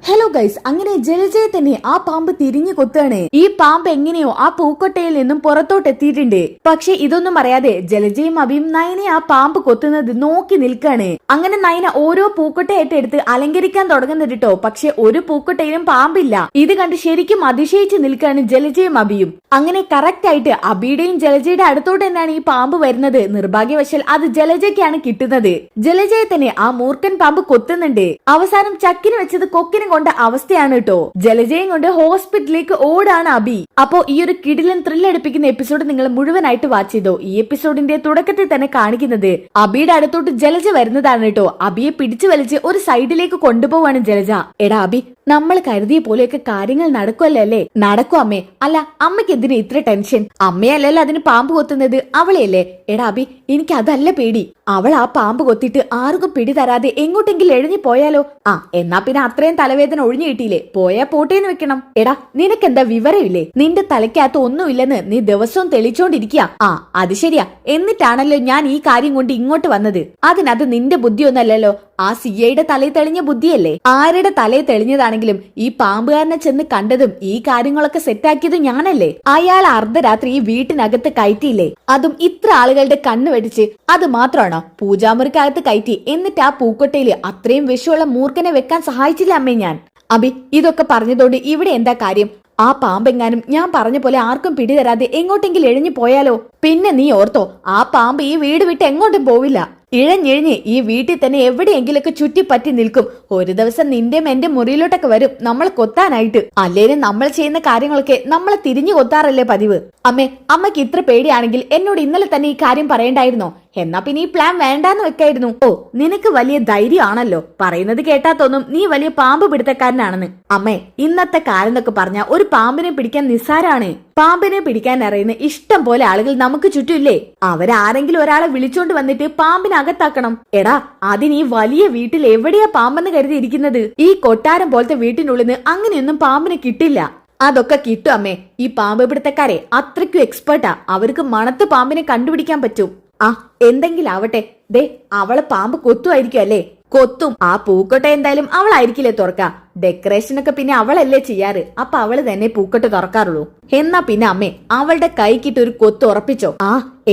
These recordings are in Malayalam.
ഹലോ ഗൈസ്, അങ്ങനെ ജലജയെ തന്നെ ആ പാമ്പ് തിരിഞ്ഞു കൊത്താണ്. ഈ പാമ്പ് എങ്ങനെയോ ആ പൂക്കൊട്ടയിൽ നിന്നും പുറത്തോട്ട് എത്തിയിട്ടുണ്ട്. പക്ഷെ ഇതൊന്നും അറിയാതെ ജലജയും അഭിയും നയനെ ആ പാമ്പ് കൊത്തുന്നത് നോക്കി നിൽക്കാണ്. അങ്ങനെ നയന ഓരോ പൂക്കൊട്ടയായിട്ട് എടുത്ത് അലങ്കരിക്കാൻ തുടങ്ങുന്നുണ്ട്. പക്ഷെ ഒരു പൂക്കൊട്ടയിലും പാമ്പില്ല. ഇത് കണ്ട് ശരിക്കും അതിശയിച്ച് നിൽക്കാണ് ജലജയും അഭിയും. അങ്ങനെ കറക്റ്റ് ആയിട്ട് അഭിയുടെയും ജലജയുടെ അടുത്തോട്ട് തന്നെയാണ് ഈ പാമ്പ് വരുന്നത്. നിർഭാഗ്യവശാൽ അത് ജലജയ്ക്കാണ് കിട്ടുന്നത്. ജലജയെ തന്നെ ആ മൂർഖൻ പാമ്പ് കൊത്തുന്നുണ്ട്. അവസാനം ചക്കിന് വെച്ചത് കൊക്കിന് കൊണ്ട അവസ്ഥയാണ് കേട്ടോ. ജലജയും കൊണ്ട് ഹോസ്പിറ്റലിലേക്ക് ഓടാണ് അബി. അപ്പോ ഈ ഒരു കിടിലൻ ത്രില്ലടിപ്പിക്കുന്ന എപ്പിസോഡ് നിങ്ങൾ മുഴുവനായിട്ട് വാച്ച് ചെയ്തോ. ഈ എപ്പിസോഡിന്റെ തുടക്കത്തിൽ തന്നെ കാണിക്കുന്നത് അബിയുടെ അടുത്തോട്ട് ജലജ വരുന്നതാണ് കേട്ടോ. അബിയെ പിടിച്ചു വലിച്ച് ഒരു സൈഡിലേക്ക് കൊണ്ടുപോവാണ് ജലജ. എടാ അബി, നമ്മൾ കരുതിയ പോലെയൊക്കെ കാര്യങ്ങൾ നടക്കുമല്ലേ? നടക്കും അമ്മേ. അല്ല, അമ്മയ്ക്ക് എന്തിനാ ഇത്ര ടെൻഷൻ? അമ്മയല്ലല്ലോ അതിന് പാമ്പ് കൊത്തുന്നത്, അവളെയല്ലേ? എടാ അബി, എനിക്ക് അതല്ല പേടി. അവൾ ആ പാമ്പ് കൊത്തിട്ട് ആർക്കും പിടി തരാതെ എങ്ങോട്ടെങ്കിലും എഴുതി പോയാലോ? എന്നാ പിന്നെ അത്രയും തലവേദന ഒഴിഞ്ഞു കിട്ടിയില്ലേ? പോയാ പോട്ടേന്ന് വെക്കണം. എടാ, നിനക്കെന്താ വിവരമില്ലേ? നിന്റെ തലയ്ക്കകത്ത് ഒന്നുമില്ലെന്ന് നീ ദിവസവും തെളിച്ചോണ്ടിരിക്കുക. അത് ശരിയാ. എന്നിട്ടാണല്ലോ ഞാൻ ഈ കാര്യം കൊണ്ട് ഇങ്ങോട്ട് വന്നത്. അതിനത് നിന്റെ ബുദ്ധിയൊന്നല്ലല്ലോ, ആ സിഐയുടെ തലയിൽ തെളിഞ്ഞ ബുദ്ധിയല്ലേ. ആരുടെ തലയിൽ തെളിഞ്ഞതാണെങ്കിലും ഈ പാമ്പുകാരനെ ചെന്ന് കണ്ടതും ഈ കാര്യങ്ങളൊക്കെ സെറ്റാക്കിയതും ഞാനല്ലേ. അയാൾ അർദ്ധരാത്രി ഈ വീട്ടിനകത്ത് കയറ്റിയില്ലേ, അതും ഇത്ര ആളുകളുടെ കണ്ണു വെടിച്ച്. അത് മാത്രമാണോ പൂജാമുറിക്കകത്ത് കയറ്റി? എന്നിട്ട് ആ പൂക്കൊട്ടയില് അത്രയും വിഷമുള്ള മൂർഖനെ വെക്കാൻ സഹായിച്ചില്ല അമ്മേ ഞാൻ. അബി, ഇതൊക്കെ പറഞ്ഞതോണ്ട് ഇവിടെ എന്താ കാര്യം? ആ പാമ്പെങ്ങാനും ഞാൻ പറഞ്ഞ പോലെ ആർക്കും പിടിതരാതെ എങ്ങോട്ടെങ്കിലും എഴിഞ്ഞു പോയാലോ? പിന്നെ നീ ഓർത്തോ, ആ പാമ്പ് ഈ വീട് വിട്ട് എങ്ങോട്ടും പോവില്ല. ഇഴഞ്ഞിഴഞ്ഞ് ഈ വീട്ടിൽ തന്നെ എവിടെയെങ്കിലൊക്കെ ചുറ്റിപ്പറ്റി നിൽക്കും. ഒരു ദിവസം നിന്റെയും എന്റെ മുറിയിലോട്ടൊക്കെ വരും നമ്മൾ കൊത്താനായിട്ട്. അല്ലേലും നമ്മൾ ചെയ്യുന്ന കാര്യങ്ങളൊക്കെ നമ്മളെ തിരിഞ്ഞു കൊത്താറല്ലേ പതിവ്. അമ്മേ, അമ്മയ്ക്ക് ഇത്ര പേടിയാണെങ്കിൽ എന്നോട് ഇന്നലെ തന്നെ ഈ കാര്യം പറയണ്ടായിരുന്നോ? എന്നാ പിന്നെ ഈ പ്ലാൻ വേണ്ടാന്ന് വെക്കായിരുന്നു. ഓ, നിനക്ക് വലിയ ധൈര്യമാണല്ലോ. പറയുന്നത് കേട്ടാ തോന്നും നീ വലിയ പാമ്പ് പിടുത്തക്കാരനാണെന്ന്. അമ്മേ, ഇന്നത്തെ കാലം എന്നൊക്കെ പറഞ്ഞ ഒരു പാമ്പിനെ പിടിക്കാൻ നിസ്സാരാണ്. പാമ്പിനെ പിടിക്കാൻ അറിയുന്ന ഇഷ്ടം പോലെ ആളുകൾ നമുക്ക് ചുറ്റുമില്ലേ? അവരാരെങ്കിലും ഒരാളെ വിളിച്ചോണ്ട് വന്നിട്ട് പാമ്പിനകത്താക്കണം. എടാ, അതിന് ഈ വലിയ വീട്ടിൽ എവിടെയാ പാമ്പെന്ന് കരുതിയിരിക്കുന്നത്? ഈ കൊട്ടാരം പോലത്തെ വീട്ടിനുള്ളിൽ അങ്ങനെയൊന്നും പാമ്പിനെ കിട്ടില്ല. അതൊക്കെ കിട്ടും അമ്മേ. ഈ പാമ്പ് പിടുത്തക്കാരെ അത്രയ്ക്കും എക്സ്പേർട്ടാ. അവർക്ക് മണത്ത് പാമ്പിനെ കണ്ടുപിടിക്കാൻ പറ്റും. എന്തെങ്കിലും ആവട്ടെ. ദേ, അവളെ പാമ്പ് കൊത്തുമായിരിക്കും അല്ലേ? കൊത്തും. ആ പൂക്കൊട്ട എന്തായാലും അവളായിരിക്കില്ലേ തുറക്ക. ഡെക്കറേഷനൊക്കെ പിന്നെ അവളല്ലേ ചെയ്യാറ്. അപ്പൊ അവള് തന്നെ പൂക്കൊട്ട തുറക്കാറുള്ളൂ. എന്നാ പിന്നെ അമ്മേ, അവളുടെ കൈക്കിട്ട് ഒരു കൊത്ത് ഉറപ്പിച്ചോ.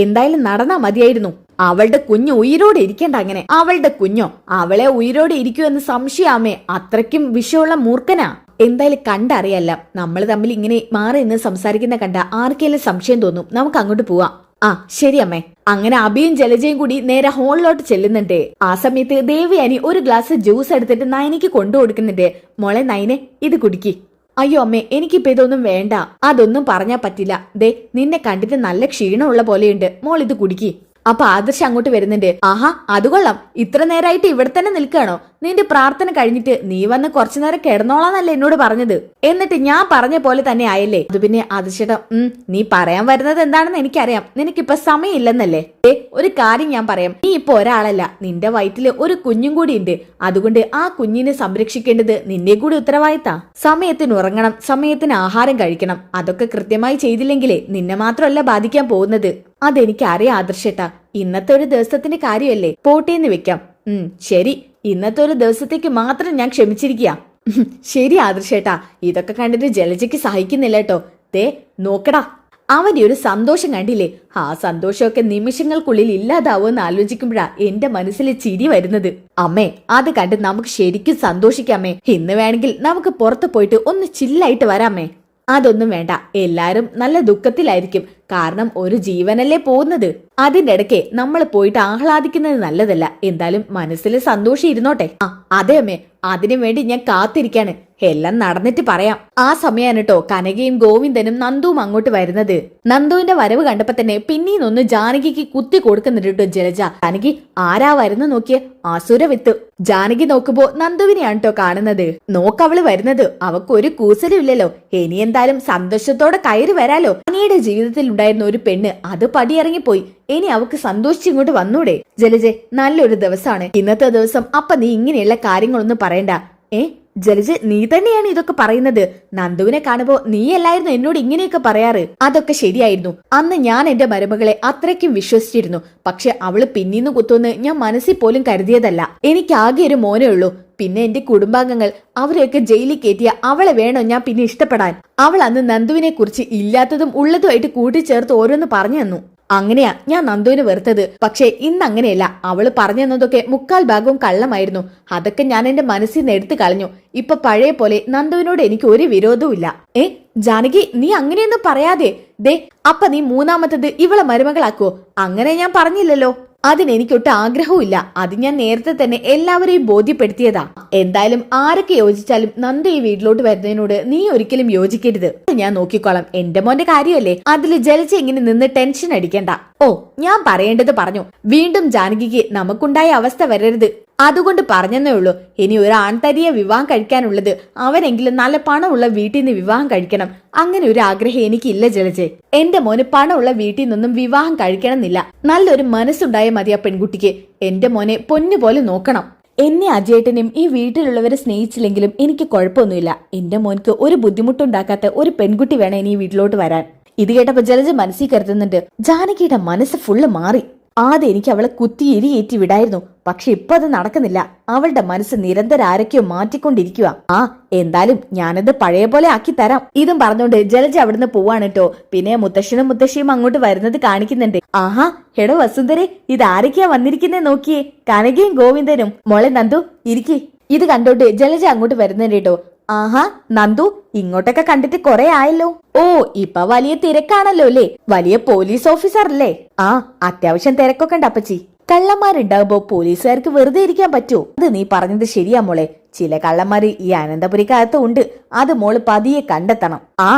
എന്തായാലും നടന്നാ മതിയായിരുന്നു. അവളുടെ കുഞ്ഞ് ഉയിരോടെ ഇരിക്കണ്ട. അങ്ങനെ അവളുടെ കുഞ്ഞോ അവളെ ഉയിരോടെ ഇരിക്കുമെന്ന് സംശയാമേ. അത്രയ്ക്കും വിഷമുള്ള മൂർഖനാ. എന്തായാലും കണ്ടറിയല്ല. നമ്മൾ തമ്മിൽ ഇങ്ങനെ മാറി നിന്ന് സംസാരിക്കുന്ന കണ്ട ആർക്കെങ്കിലും സംശയം തോന്നും. നമുക്ക് അങ്ങോട്ട് പോവാം. ശരി അമ്മേ. അങ്ങനെ അഭിയും ജലജയും കൂടി നേരെ ഹോളിലോട്ട് ചെല്ലുന്നുണ്ട്. ആ സമയത്ത് ദേവയാനി ഒരു ഗ്ലാസ് ജ്യൂസ് എടുത്തിട്ട് നയനയ്ക്ക് കൊണ്ടു കൊടുക്കുന്നുണ്ട്. മോളെ നയനെ, ഇത് കുടിക്ക്. അയ്യോ അമ്മേ, എനിക്കിപ്പോ ഇതൊന്നും വേണ്ട. അതൊന്നും പറഞ്ഞാ പറ്റില്ല. ദേ, നിന്നെ കണ്ടിട്ട് നല്ല ക്ഷീണമുള്ള പോലെയുണ്ട്. മോൾ ഇത് കുടിക്ക്. അപ്പൊ ആദർശ് അങ്ങോട്ട് വരുന്നുണ്ട്. അത് കൊള്ളാം. ഇത്ര നേരമായിട്ട് ഇവിടെ തന്നെ നിൽക്കുകയാണോ? നിന്റെ പ്രാർത്ഥന കഴിഞ്ഞിട്ട് നീ വന്ന് കുറച്ചു നേരം കിടന്നോളാന്നല്ലേ എന്നോട് പറഞ്ഞത്. എന്നിട്ട് ഞാൻ പറഞ്ഞ പോലെ തന്നെ ആയല്ലേ? അത് പിന്നെ ആദർശേട്ടാ, നീ പറയാൻ വരുന്നത് എന്താണെന്ന് എനിക്കറിയാം. നിനക്കിപ്പൊ സമയമില്ലെന്നല്ലേ? ഒരു കാര്യം ഞാൻ പറയാം. നീ ഇപ്പൊ ഒരാളല്ല, നിന്റെ വയറ്റില് ഒരു കുഞ്ഞും കൂടി ഉണ്ട്. അതുകൊണ്ട് ആ കുഞ്ഞിനെ സംരക്ഷിക്കേണ്ടത് നിന്റെ കൂടി ഉത്തരവാദിത്താ. സമയത്തിന് ഉറങ്ങണം, സമയത്തിന് ആഹാരം കഴിക്കണം. അതൊക്കെ കൃത്യമായി ചെയ്തില്ലെങ്കിലേ നിന്നെ മാത്രമല്ല ബാധിക്കാൻ പോകുന്നത്. അതെനിക്ക് അറിയാം ആദർശേട്ടാ. ഇന്നത്തെ ഒരു ദിവസത്തിന്റെ കാര്യമല്ലേ, പോട്ടേന്ന് വെക്കാം. ശരി, ഇന്നത്തെ ഒരു ദിവസത്തേക്ക് മാത്രം ഞാൻ ക്ഷമിച്ചിരിക്കുക. ശരി ആദർശേട്ടാ. ഇതൊക്കെ കണ്ടിട്ട് ജലജയ്ക്ക് സഹിക്കുന്നില്ല കേട്ടോ. ദേ നോക്കടാ, അവന്റെ ഒരു സന്തോഷം കണ്ടില്ലേ? ആ സന്തോഷമൊക്കെ നിമിഷങ്ങൾക്കുള്ളിൽ ഇല്ലാതാവുമെന്ന് ആലോചിക്കുമ്പോഴാ എന്റെ മനസ്സിൽ ചിരി വരുന്നത്. അമ്മേ, അത് കണ്ട് നമുക്ക് ശരിക്കും സന്തോഷിക്കാമേ. ഇന്ന് വേണമെങ്കിൽ നമുക്ക് പുറത്തു പോയിട്ട് ഒന്ന് ചില്ലായിട്ട് വരാമേ. അതൊന്നും വേണ്ട. എല്ലാരും നല്ല ദുഃഖത്തിലായിരിക്കും. കാരണം ഒരു ജീവനല്ലേ പോകുന്നത്. അതിന്റെ ഇടയ്ക്ക് നമ്മൾ പോയിട്ട് ആഹ്ലാദിക്കുന്നത് നല്ലതല്ല. എന്തായാലും മനസ്സിൽ സന്തോഷം ഇരുന്നോട്ടെ. അതെ അമ്മേ, അതിനു വേണ്ടി ഞാൻ കാത്തിരിക്കാണ്. എല്ലാം നടന്നിട്ട് പറയാം. ആ സമയാണ് കേട്ടോ കനകയും ഗോവിന്ദനും നന്ദുവും അങ്ങോട്ട് വരുന്നത്. നന്ദുവിന്റെ വരവ് കണ്ടപ്പോ തന്നെ പിന്നീന്നൊന്ന് ജാനകിക്ക് കുത്തി കൊടുക്കുന്നുണ്ട് കേട്ടോ ജലജ. ജാനകി, ആരാ വരുന്നു നോക്കിയേ? അസുരവിത്ത്. ജാനകി നോക്കുമ്പോ നന്ദുവിനെയാണ് കേട്ടോ കാണുന്നത്. നോക്കവള് വരുന്നത്. അവക്കൊരു കൂസലും ഇല്ലല്ലോ. ഇനി എന്തായാലും സന്തോഷത്തോടെ കയറി വരാലോ. അനിയുടെ ജീവിതത്തിൽ ഉണ്ടായിരുന്ന ഒരു പെണ്ണ് അത് പടിയിറങ്ങിപ്പോയി. ഇനി അവക്ക് സന്തോഷിച്ച് ഇങ്ങോട്ട് വന്നൂടെ? ജലജെ, നല്ലൊരു ദിവസമാണ് ഇന്നത്തെ ദിവസം. അപ്പൊ നീ ഇങ്ങനെയുള്ള കാര്യങ്ങളൊന്നും പറയണ്ട. ജലജ, നീ തന്നെയാണ് ഇതൊക്കെ പറയുന്നത്. നന്ദുവിനെ കാണുമ്പോ നീയല്ലായിരുന്നു എന്നോട് ഇങ്ങനെയൊക്കെ പറയാറ്. അതൊക്കെ ശരിയായിരുന്നു. അന്ന് ഞാൻ എന്റെ മരുമകളെ അത്രയ്ക്കും വിശ്വസിച്ചിരുന്നു. പക്ഷെ അവള് പിന്നീന്ന് കുത്തുമെന്ന് ഞാൻ മനസ്സിൽ പോലും കരുതിയതല്ല. എനിക്കാകെ ഒരു മോനേ ഉള്ളൂ. പിന്നെ എന്റെ കുടുംബാംഗങ്ങൾ അവരെയൊക്കെ ജയിലിൽ കയറ്റിയ അവളെ വേണോ ഞാൻ പിന്നെ ഇഷ്ടപ്പെടാൻ? അവൾ അന്ന് നന്ദുവിനെ കുറിച്ച് ഇല്ലാത്തതും ഉള്ളതുമായിട്ട് കൂട്ടിച്ചേർത്ത് ഓരോന്ന് പറഞ്ഞു തന്നു. അങ്ങനെയാ ഞാൻ നന്ദുവിനെ വെറുത്തത്. പക്ഷെ ഇന്ന് അങ്ങനെയല്ല. അവള് പറഞ്ഞു തന്നതൊക്കെ 3/4 ഭാഗവും കള്ളമായിരുന്നു. അതൊക്കെ ഞാൻ എന്റെ മനസ്സിൽ നിന്ന് എടുത്തു കളഞ്ഞു. ഇപ്പൊ പഴയ പോലെ നന്ദുവിനോട് എനിക്ക് ഒരു വിരോധവും ഇല്ല. ജാനകി, നീ അങ്ങനെയൊന്നും പറയാതെ. ദേ, അപ്പൊ നീ മൂന്നാമത്തത് ഇവളെ മരുമകളാക്കോ? അങ്ങനെ ഞാൻ പറഞ്ഞില്ലല്ലോ. അതിനെനിക്കൊട്ട് ആഗ്രഹവും ഇല്ല. അത് ഞാൻ നേരത്തെ തന്നെ എല്ലാവരെയും ബോധ്യപ്പെടുത്തിയതാ. എന്തായാലും ആരൊക്കെ യോജിച്ചാലും നന്ദ ഈ വീട്ടിലോട്ട് വരുന്നതിനോട് നീ ഒരിക്കലും യോജിക്കരുത്. ഞാൻ നോക്കിക്കോളാം. എന്റെ മോന്റെ കാര്യമല്ലേ. അതില് ജലജ ഇങ്ങനെ നിന്ന് ടെൻഷൻ അടിക്കണ്ട. ഓ, ഞാൻ പറയേണ്ടത് പറഞ്ഞു. വീണ്ടും ജാനകിക്ക് നമുക്കുണ്ടായ അവസ്ഥ വരരുത്. അതുകൊണ്ട് പറഞ്ഞെന്നേ ഉള്ളൂ. ഇനി ഒരു ആൺതരിയെ വിവാഹം കഴിക്കാനുള്ളത് അവനെങ്കിലും നല്ല പണമുള്ള വീട്ടിൽ നിന്ന് വിവാഹം കഴിക്കണം. അങ്ങനെ ഒരു ആഗ്രഹം എനിക്കില്ല ജലജെ. എന്റെ മോന് പണമുള്ള വീട്ടിൽ നിന്നും വിവാഹം കഴിക്കണമെന്നില്ല. നല്ലൊരു മനസ്സുണ്ടായ മതി ആ പെൺകുട്ടിക്ക്. എന്റെ മോനെ പൊന്നുപോലെ നോക്കണം. എന്നെ അജയേട്ടനും ഈ വീട്ടിലുള്ളവരെ സ്നേഹിച്ചില്ലെങ്കിലും എനിക്ക് കുഴപ്പമൊന്നുമില്ല. എന്റെ മോൻക്ക് ഒരു ബുദ്ധിമുട്ടുണ്ടാക്കാത്ത ഒരു പെൺകുട്ടി വേണം ഇനി ഈ വീട്ടിലോട്ട് വരാൻ. ഇത് കേട്ടപ്പോ ജലജ മനസ്സിൽ കരുതുന്നുണ്ട്. ജാനകിയുടെ മനസ്സ് ഫുള്ള് മാറി. ആദ്യം എനിക്ക് അവളെ കുത്തി എരിയേറ്റി വിടായിരുന്നു. പക്ഷെ ഇപ്പൊ അത് നടക്കുന്നില്ല. അവളുടെ മനസ്സ് നിരന്തരം ആരൊക്കെയോ മാറ്റിക്കൊണ്ടിരിക്കുക. എന്തായാലും ഞാനത് പഴയ പോലെ ആക്കി തരാം. ഇതും പറഞ്ഞുകൊണ്ട് ജലജ അവിടുന്ന് പോവാണ് കേട്ടോ. പിന്നെ മുത്തശ്ശനും മുത്തശ്ശിയും അങ്ങോട്ട് വരുന്നത് കാണിക്കുന്നുണ്ട്. ആഹാ, എടോ വസുന്ധരെ, ഇതാരൊക്കെയാ വന്നിരിക്കുന്നേ നോക്കിയേ. കനകയും ഗോവിന്ദനും. മോളെ നന്ദു, ഇരിക്കി. ഇത് കണ്ടോണ്ട് ജലജ അങ്ങോട്ട് വരുന്നുണ്ട് കേട്ടോ. ആഹാ, നന്ദു, ഇങ്ങോട്ടൊക്കെ കണ്ടിട്ട് കൊറേ ആയല്ലോ. ഓ, ഇപ്പൊ വലിയ തിരക്കാണല്ലോ അല്ലേ? വലിയ പോലീസ് ഓഫീസർ അല്ലേ? അത്യാവശ്യം തിരക്കൊക്കെ ഉണ്ട് അപ്പച്ചി. കള്ളന്മാരുണ്ടാകുമ്പോ പോലീസുകാർക്ക് വെറുതെ ഇരിക്കാൻ പറ്റുമോ? അത് നീ പറഞ്ഞത് ശരിയാ മോളെ. ചില കള്ളന്മാര് ഈ അനന്തപുരിക്കകത്തും ഉണ്ട്. അത് മോള് പതിയെ കണ്ടെത്തണം.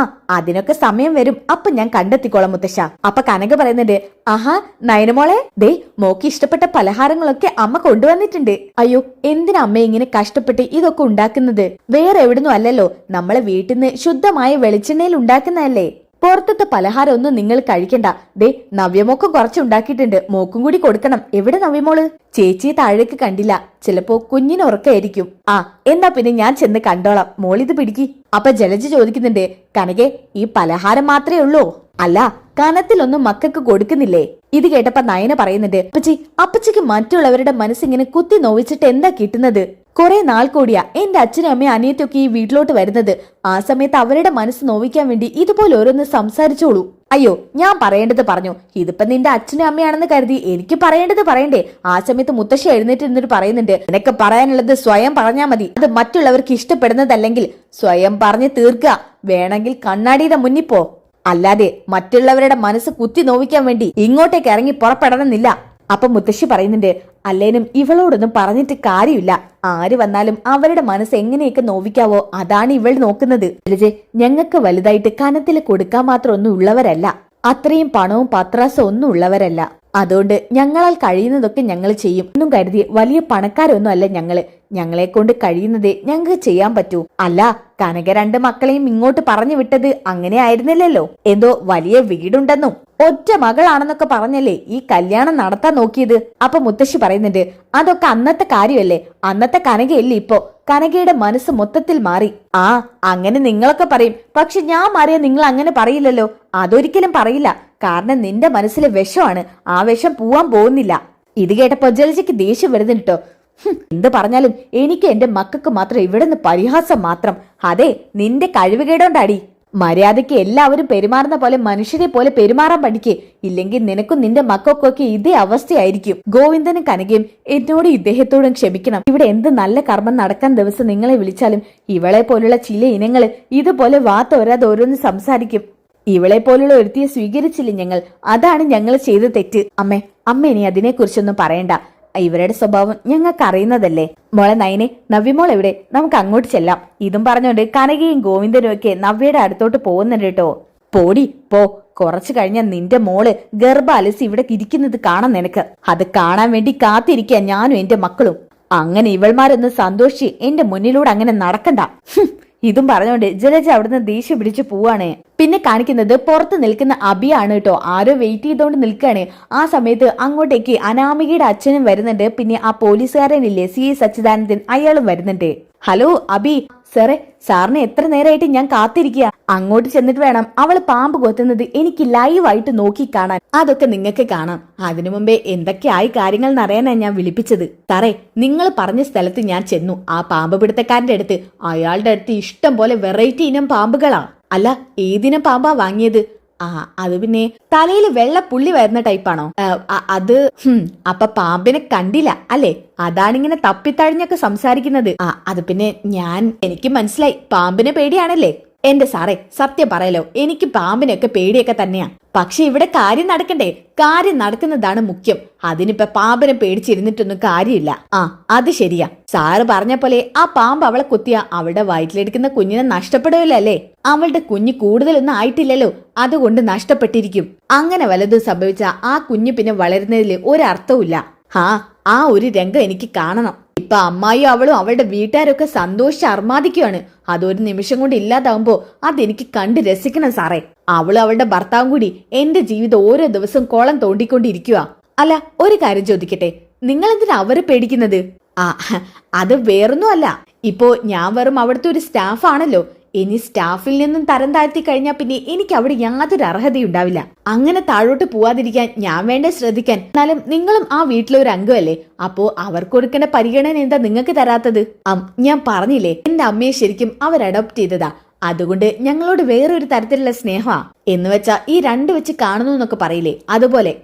അതിനൊക്കെ സമയം വരും. അപ്പൊ ഞാൻ കണ്ടെത്തിക്കോളാം മുത്തശ്ശ. അപ്പൊ കനക പറയുന്നുണ്ട്. ആഹാ, നയനമോളെ, ദേ മോക്ക് ഇഷ്ടപ്പെട്ട പലഹാരങ്ങളൊക്കെ അമ്മ കൊണ്ടുവന്നിട്ടുണ്ട്. അയ്യോ, എന്തിനാ അമ്മ ഇങ്ങനെ കഷ്ടപ്പെട്ട് ഇതൊക്കെ ഉണ്ടാക്കുന്നത്? വേറെ എവിടുന്നും അല്ലല്ലോ, നമ്മളെ വീട്ടിൽ നിന്ന് ശുദ്ധമായ വെളിച്ചെണ്ണയിൽ ഉണ്ടാക്കുന്നതല്ലേ. പുറത്തത്തെ പലഹാരം ഒന്നും നിങ്ങൾ കഴിക്കണ്ട. ദേ, നവ്യമോക്കും കുറച്ചുണ്ടാക്കിയിട്ടുണ്ട്. മോക്കും കൂടി കൊടുക്കണം. എവിടെ നവ്യമോള്? ചേച്ചിയെ താഴേക്ക് കണ്ടില്ല. ചിലപ്പോ കുഞ്ഞിന് ഉറക്കായിരിക്കും. എന്നാ പിന്നെ ഞാൻ ചെന്ന് കണ്ടോളാം. മോളിത് പിടിക്കി. അപ്പൊ ജലജ ചോദിക്കുന്നുണ്ട്. കനകെ, ഈ പലഹാരം മാത്രമേ ഉള്ളൂ? അല്ല, കനത്തിലൊന്നും മക്കൾക്ക് കൊടുക്കുന്നില്ലേ? ഇത് കേട്ടപ്പോ നയന പറയുന്നുണ്ട്. അപ്പച്ചിക്ക് മറ്റുള്ളവരുടെ മനസ്സിങ്ങനെ കുത്തി നോവിച്ചിട്ട് എന്താ കിട്ടുന്നത്? കുറെ നാൾ കൂടിയാ എന്റെ അച്ഛനും അമ്മയും അനിയത്തൊക്കെ ഈ വീട്ടിലോട്ട് വരുന്നത്. ആ സമയത്ത് അവരുടെ മനസ്സ് നോവിക്കാൻ വേണ്ടി ഇതുപോലെ ഓരോന്ന് സംസാരിച്ചോളൂ. അയ്യോ, ഞാൻ പറയേണ്ടത് പറഞ്ഞു. ഇതിപ്പോ നിന്റെ അച്ഛനും അമ്മയാണെന്ന് കരുതി എനിക്ക് പറയേണ്ടത് പറയണ്ടേ? ആ സമയത്ത് മുത്തശ്ശി എഴുന്നേറ്റ് എന്നിട്ട് പറയുന്നുണ്ട്. നിനക്ക് പറയാനുള്ളത് സ്വയം പറഞ്ഞാ മതി. അത് മറ്റുള്ളവർക്ക് ഇഷ്ടപ്പെടുന്നതല്ലെങ്കിൽ സ്വയം പറഞ്ഞു തീർക്കുക. വേണമെങ്കിൽ കണ്ണാടിയുടെ മുന്നിൽ പോ. അല്ലാതെ മറ്റുള്ളവരുടെ മനസ്സ് കുത്തി നോവിക്കാൻ വേണ്ടി ഇങ്ങോട്ടേക്ക് ഇറങ്ങി പുറപ്പെടണമെന്നില്ല. അപ്പൊ മുത്തശ്ശി പറയുന്നുണ്ട്. അല്ലേനും ഇവളോടൊന്നും പറഞ്ഞിട്ട് കാര്യമില്ല. ആര് വന്നാലും അവരുടെ മനസ്സ് എങ്ങനെയൊക്കെ നോവിക്കാവോ അതാണ് ഇവൾ നോക്കുന്നത്. ഞങ്ങൾക്ക് വലുതായിട്ട് കനത്തിൽ കൊടുക്കാൻ മാത്രം ഒന്നും ഉള്ളവരല്ല. അത്രയും പണവും പത്രാസും ഒന്നും ഉള്ളവരല്ല. അതുകൊണ്ട് ഞങ്ങളാൽ കഴിയുന്നതൊക്കെ ഞങ്ങൾ ചെയ്യും എന്നും കരുതി വലിയ പണക്കാരൊന്നും അല്ല ഞങ്ങള്. ഞങ്ങളെ കൊണ്ട് കഴിയുന്നതേ ഞങ്ങൾക്ക് ചെയ്യാൻ പറ്റൂ. അല്ല, കനക 2 മക്കളെയും ഇങ്ങോട്ട് പറഞ്ഞു വിട്ടത് അങ്ങനെ ആയിരുന്നില്ലല്ലോ. എന്തോ വലിയ വീടുണ്ടെന്നും ഒറ്റ മകളാണെന്നൊക്കെ പറഞ്ഞല്ലേ ഈ കല്യാണം നടത്താൻ നോക്കിയത്. അപ്പൊ മുത്തശ്ശി പറയുന്നുണ്ട്. അതൊക്കെ അന്നത്തെ കാര്യമല്ലേ. അന്നത്തെ കനകയല്ലേ ഇപ്പോ. കനകയുടെ മനസ്സ് മൊത്തത്തിൽ മാറി. അങ്ങനെ നിങ്ങളൊക്കെ പറയും. പക്ഷെ ഞാൻ മാറിയ നിങ്ങൾ അങ്ങനെ പറയില്ലല്ലോ. അതൊരിക്കലും പറയില്ല. കാരണം നിന്റെ മനസ്സിലെ വിഷമാണ്. ആ വിഷം പോവാൻ പോകുന്നില്ല. ഇത് കേട്ടപ്പോ ജലജയ്ക്ക് ദേഷ്യം വരുന്നുണ്ടോ. എന്ത് പറഞ്ഞാലും എനിക്ക് എന്റെ മക്കൾക്ക് മാത്രം ഇവിടുന്ന് പരിഹാസം മാത്രം. അതെ, നിന്റെ കഴിവുകേടോണ്ടാടി. മര്യാദയ്ക്ക് എല്ലാവരും പെരുമാറുന്ന പോലെ മനുഷ്യരെ പോലെ പെരുമാറാൻ പഠിക്കേ. ഇല്ലെങ്കിൽ നിനക്കും നിന്റെ മക്കൾക്കൊക്കെ ഇതേ അവസ്ഥയായിരിക്കും. ഗോവിന്ദനും കനകയും എന്നോട് ഇദ്ദേഹത്തോടും ക്ഷമിക്കണം. ഇവിടെ എന്ത് നല്ല കർമ്മം നടക്കാൻ ദിവസം നിങ്ങളെ വിളിച്ചാലും ഇവളെ പോലുള്ള ചില ഇനങ്ങള് ഇതുപോലെ വാത്തോരാതെ ഓരോന്ന് സംസാരിക്കും. ഇവളെ പോലുള്ള ഒരുത്തിയെ സ്വീകരിച്ചില്ല ഞങ്ങൾ. അതാണ് ഞങ്ങൾ ചെയ്ത തെറ്റ്. അമ്മ ഇനി അതിനെക്കുറിച്ചൊന്നും പറയണ്ട. ഇവരുടെ സ്വഭാവം ഞങ്ങൾക്ക് അറിയുന്നതല്ലേ. മോളെ നയനെ, നവ്യമോൾ എവിടെ? നമുക്ക് അങ്ങോട്ട് ചെല്ലാം. ഇതും പറഞ്ഞുകൊണ്ട് കനകയും ഗോവിന്ദനും ഒക്കെ നവ്യയുടെ അടുത്തോട്ട് പോകുന്നുണ്ട് കേട്ടോ. പോടി പോ. കുറച്ചു കഴിഞ്ഞ നിന്റെ മോള് ഗർഭാലസ് ഇവിടെ ഇരിക്കുന്നത് കാണാൻ നിനക്ക്. അത് കാണാൻ വേണ്ടി കാത്തിരിക്കുക ഞാനും എന്റെ മക്കളും. അങ്ങനെ ഇവൾമാരൊന്ന് സന്തോഷിച്ച് എന്റെ മുന്നിലൂടെ അങ്ങനെ നടക്കണ്ട. ഇതും പറഞ്ഞുകൊണ്ട് ജലജ അവിടുന്ന് ദേഷ്യം പിടിച്ച് പോവാണ്. പിന്നെ കാണിക്കുന്നത് പുറത്ത് നിൽക്കുന്ന അബിയാണ് കേട്ടോ. ആരോ വെയിറ്റ് ചെയ്തോണ്ട് നിൽക്കുകയാണ്. ആ സമയത്ത് അങ്ങോട്ടേക്ക് അനാമികയുടെ അച്ഛനും വരുന്നുണ്ട്. പിന്നെ ആ പോലീസുകാരനില്ലേ CI സച്ചിദാനന്ദൻ, അയാളും വരുന്നുണ്ട്. ഹലോ അബി സാറേ, സാറിനെ എത്ര നേരമായിട്ട് ഞാൻ കാത്തിരിക്കുക. അങ്ങോട്ട് ചെന്നിട്ട് വേണം അവള് പാമ്പ് കൊത്തുന്നത് എനിക്ക് ലൈവായിട്ട് നോക്കി കാണാൻ. അതൊക്കെ നിങ്ങൾക്ക് കാണാം. അതിനു മുമ്പേ എന്തൊക്കെയായി കാര്യങ്ങൾ എന്നറിയാനാ ഞാൻ വിളിപ്പിച്ചത്. സാറേ, നിങ്ങൾ പറഞ്ഞ സ്ഥലത്ത് ഞാൻ ചെന്നു. ആ പാമ്പ് പിടുത്തക്കാരന്റെ അടുത്ത്, അയാളുടെ അടുത്ത് ഇഷ്ടം പോലെ വെറൈറ്റി ഇനം പാമ്പുകളാ. അല്ല, ഏതിനം പാമ്പാ വാങ്ങിയത്? അത് പിന്നെ തലയിൽ വെള്ള പുള്ളി വരുന്ന ടൈപ്പാണോ? അത് അപ്പൊ പാമ്പിനെ കണ്ടില്ല അല്ലേ? അതാണിങ്ങനെ തപ്പിത്തഴിഞ്ഞൊക്കെ സംസാരിക്കുന്നത്. അത് പിന്നെ എനിക്ക് മനസ്സിലായി, പാമ്പിനെ പേടിയാണല്ലേ? എന്റെ സാറേ, സത്യം പറയലോ, എനിക്ക് പാമ്പിനെയൊക്കെ പേടിയൊക്കെ തന്നെയാ. പക്ഷെ ഇവിടെ കാര്യം നടക്കണ്ടേ? കാര്യം നടക്കുന്നതാണ് മുഖ്യം. അതിനിപ്പോ പാമ്പിനെ പേടിച്ചിരുന്നിട്ടൊന്നും കാര്യമില്ല. അത് ശരിയാ. സാറ് പറഞ്ഞ പോലെ ആ പാമ്പ് അവളെ കുത്തിയ അവളുടെ വയറ്റിലെടുക്കുന്ന കുഞ്ഞിനെ നഷ്ടപ്പെടുമല്ലോ അല്ലേ? അവളുടെ കുഞ്ഞ് കൂടുതലൊന്നും ആയിട്ടില്ലല്ലോ, അതുകൊണ്ട് നഷ്ടപ്പെട്ടിരിക്കും. അങ്ങനെ വല്ലതും സംഭവിച്ച ആ കുഞ്ഞ് പിന്നെ വളരുന്നതിൽ ഒരർത്ഥവുമില്ല. ആ ഒരു രംഗം എനിക്ക് കാണണം. ഇപ്പൊ അമ്മായിയും അവളും അവളുടെ വീട്ടുകാരൊക്കെ സന്തോഷിച്ച് അർമാദിക്കുകയാണ്. അതൊരു നിമിഷം കൊണ്ട് ഇല്ലാതാവുമ്പോ അതെനിക്ക് കണ്ട് രസിക്കണം സാറേ. അവളും അവളുടെ ഭർത്താവും കൂടി എന്റെ ജീവിതം ഓരോ ദിവസം കോളം തോണ്ടിക്കൊണ്ടിരിക്കുക. അല്ല, ഒരു കാര്യം ചോദിക്കട്ടെ, നിങ്ങൾ എന്തിനാ അവരെ പേടിക്കുന്നത്? അത് വേറൊന്നും അല്ല. ഇപ്പോ ഞാൻ വെറും അവിടുത്തെ ഒരു സ്റ്റാഫ് ആണല്ലോ. ഇനി സ്റ്റാഫിൽ നിന്നും തരം താഴ്ത്തി കഴിഞ്ഞാൽ പിന്നെ എനിക്ക് അവിടെ യാതൊരു അർഹതയുണ്ടാവില്ല. അങ്ങനെ താഴോട്ട് പോവാതിരിക്കാൻ ഞാൻ വേണ്ടേ ശ്രദ്ധിക്കാൻ. എന്നാലും നിങ്ങളും ആ വീട്ടിലെ ഒരു അംഗമല്ലേ, അപ്പോ അവർക്ക് കൊടുക്കേണ്ട പരിഗണന എന്താ നിങ്ങൾക്ക് തരാത്തത്? ഞാൻ പറഞ്ഞില്ലേ, എന്റെ അമ്മയെ ശരിക്കും അവർ അഡോപ്റ്റ് ചെയ്തതാ. അതുകൊണ്ട് ഞങ്ങളോട് വേറൊരു തരത്തിലുള്ള സ്നേഹമാ. എന്ന് വെച്ചാ ഈ രണ്ട് വെച്ച് കാണുന്നു എന്നൊക്കെ പറയില്ലേ, അതുപോലെ.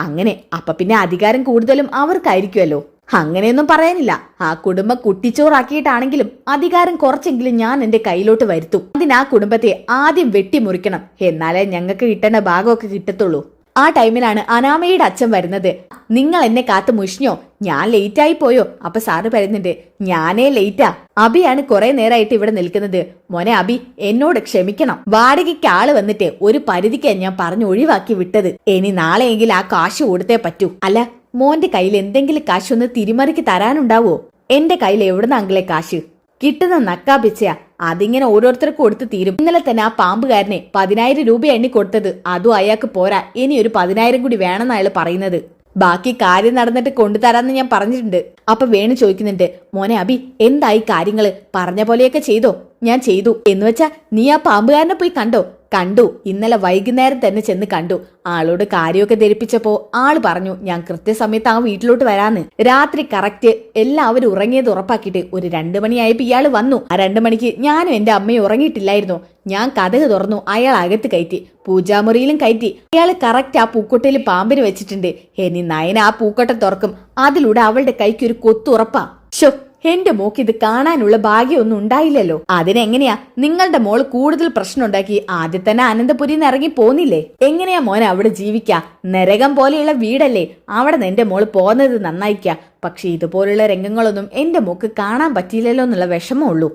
അങ്ങനെ. അപ്പൊ പിന്നെ അധികാരം കൂടുതലും അവർക്കായിരിക്കുമല്ലോ. അങ്ങനെയൊന്നും പറയാനില്ല. ആ കുടുംബം കുട്ടിച്ചോറാക്കിയിട്ടാണെങ്കിലും അധികാരം കുറച്ചെങ്കിലും ഞാൻ എന്റെ കയ്യിലോട്ട് വരുത്തും. അതിന് ആ കുടുംബത്തെ ആദ്യം വെട്ടിമുറിക്കണം. എന്നാലേ ഞങ്ങൾക്ക് കിട്ടേണ്ട ഭാഗമൊക്കെ കിട്ടത്തുള്ളൂ. ആ ടൈമിലാണ് അനാമയുടെ അച്ഛൻ വരുന്നത്. നിങ്ങൾ എന്നെ കാത്തു മുഷിഞ്ഞോ? ഞാൻ ലേറ്റായി പോയോ? അപ്പൊ സാറ് പറയുന്നുണ്ട്, ഞാനേ ലേറ്റാ. അബിയാണ് കുറെ നേരമായിട്ട് ഇവിടെ നിൽക്കുന്നത്. മോനെ അബി, എന്നോട് ക്ഷമിക്കണം. വാടകയ്ക്ക് ആള് വന്നിട്ട് ഒരു പരിധിക്ക് ഞാൻ പറഞ്ഞു ഒഴിവാക്കി വിട്ടത്. ഇനി നാളെയെങ്കിലും ആ കാശ് കൊടുത്തേ പറ്റൂ. അല്ല, മോന്റെ കയ്യിൽ എന്തെങ്കിലും കാശൊന്ന് തിരിമറിക്ക് തരാനുണ്ടാവോ? എന്റെ കയ്യിൽ എവിടുന്ന അങ്കിളെ കാശ്? കിട്ടുന്ന നക്കാപ്പിച്ചയാ. അതിങ്ങനെ ഓരോരുത്തർക്ക് കൊടുത്ത് തീരും. ഇന്നലെ തന്നെ ആ പാമ്പുകാരനെ 10,000 രൂപ എണ്ണി കൊടുത്തത്. അതും അയാൾക്ക് പോരാ, ഇനി ഒരു 10,000 കൂടി വേണമെന്ന് അയാൾ പറയുന്നത്. ബാക്കി കാര്യം നടന്നിട്ട് കൊണ്ടുതരാന്ന് ഞാൻ പറഞ്ഞിട്ടുണ്ട്. അപ്പൊ വേണു ചോദിക്കുന്നുണ്ട്, മോനെ അബി, എന്തായി കാര്യങ്ങള്? പറഞ്ഞ പോലെയൊക്കെ ചെയ്തോ? ഞാൻ ചെയ്തു. എന്ന് വെച്ചാ നീ ആ പാമ്പുകാരനെ പോയി കണ്ടോ? കണ്ടു. ഇന്നലെ വൈകുന്നേരം തന്നെ ചെന്ന് കണ്ടു. ആളോട് കാര്യമൊക്കെ ധരിപ്പിച്ചപ്പോ ആള് പറഞ്ഞു ഞാൻ കൃത്യസമയത്ത് ആ വീട്ടിലോട്ട് വരാന്ന്. രാത്രി കറക്റ്റ് എല്ലാവരും ഉറങ്ങിയത് ഉറപ്പാക്കിയിട്ട് ഒരു 2 മണിയായപ്പോ ഇയാള് വന്നു. ആ 2 മണിക്ക് ഞാനും എന്റെ അമ്മയും ഉറങ്ങിയിട്ടില്ലായിരുന്നു. ഞാൻ കതക് തുറന്നു, അയാൾ അകത്ത് കയറ്റി, പൂജാമുറിയിലും കയറ്റി. അയാള് കറക്റ്റ് ആ പൂക്കൊട്ടയിൽ പാമ്പിന് വെച്ചിട്ടുണ്ട്. ഇനി നയന ആ പൂക്കൊട്ട തുറക്കും. അതിലൂടെ അവളുടെ കൈക്ക് ഒരു കൊത്തുറപ്പാ. ഷോ, എന്റെ മോക്ക് ഇത് കാണാനുള്ള ഭാഗ്യമൊന്നും ഉണ്ടായില്ലല്ലോ. അതിനെങ്ങനെയാ നിങ്ങളുടെ മോള് കൂടുതൽ പ്രശ്നം ഉണ്ടാക്കി ആദ്യം തന്നെ അനന്തപുരിന്ന് ഇറങ്ങി പോന്നില്ലേ? എങ്ങനെയാ മോനെ അവിടെ ജീവിക്കാ? നരകം പോലെയുള്ള വീടല്ലേ. അവിടെ നിന്ന് എന്റെ മോള് പോന്നത് നന്നായിക്കാ. പക്ഷെ ഇതുപോലുള്ള രംഗങ്ങളൊന്നും എന്റെ മോക്ക് കാണാൻ പറ്റിയില്ലല്ലോ എന്നുള്ള വിഷമമുള്ളൂ.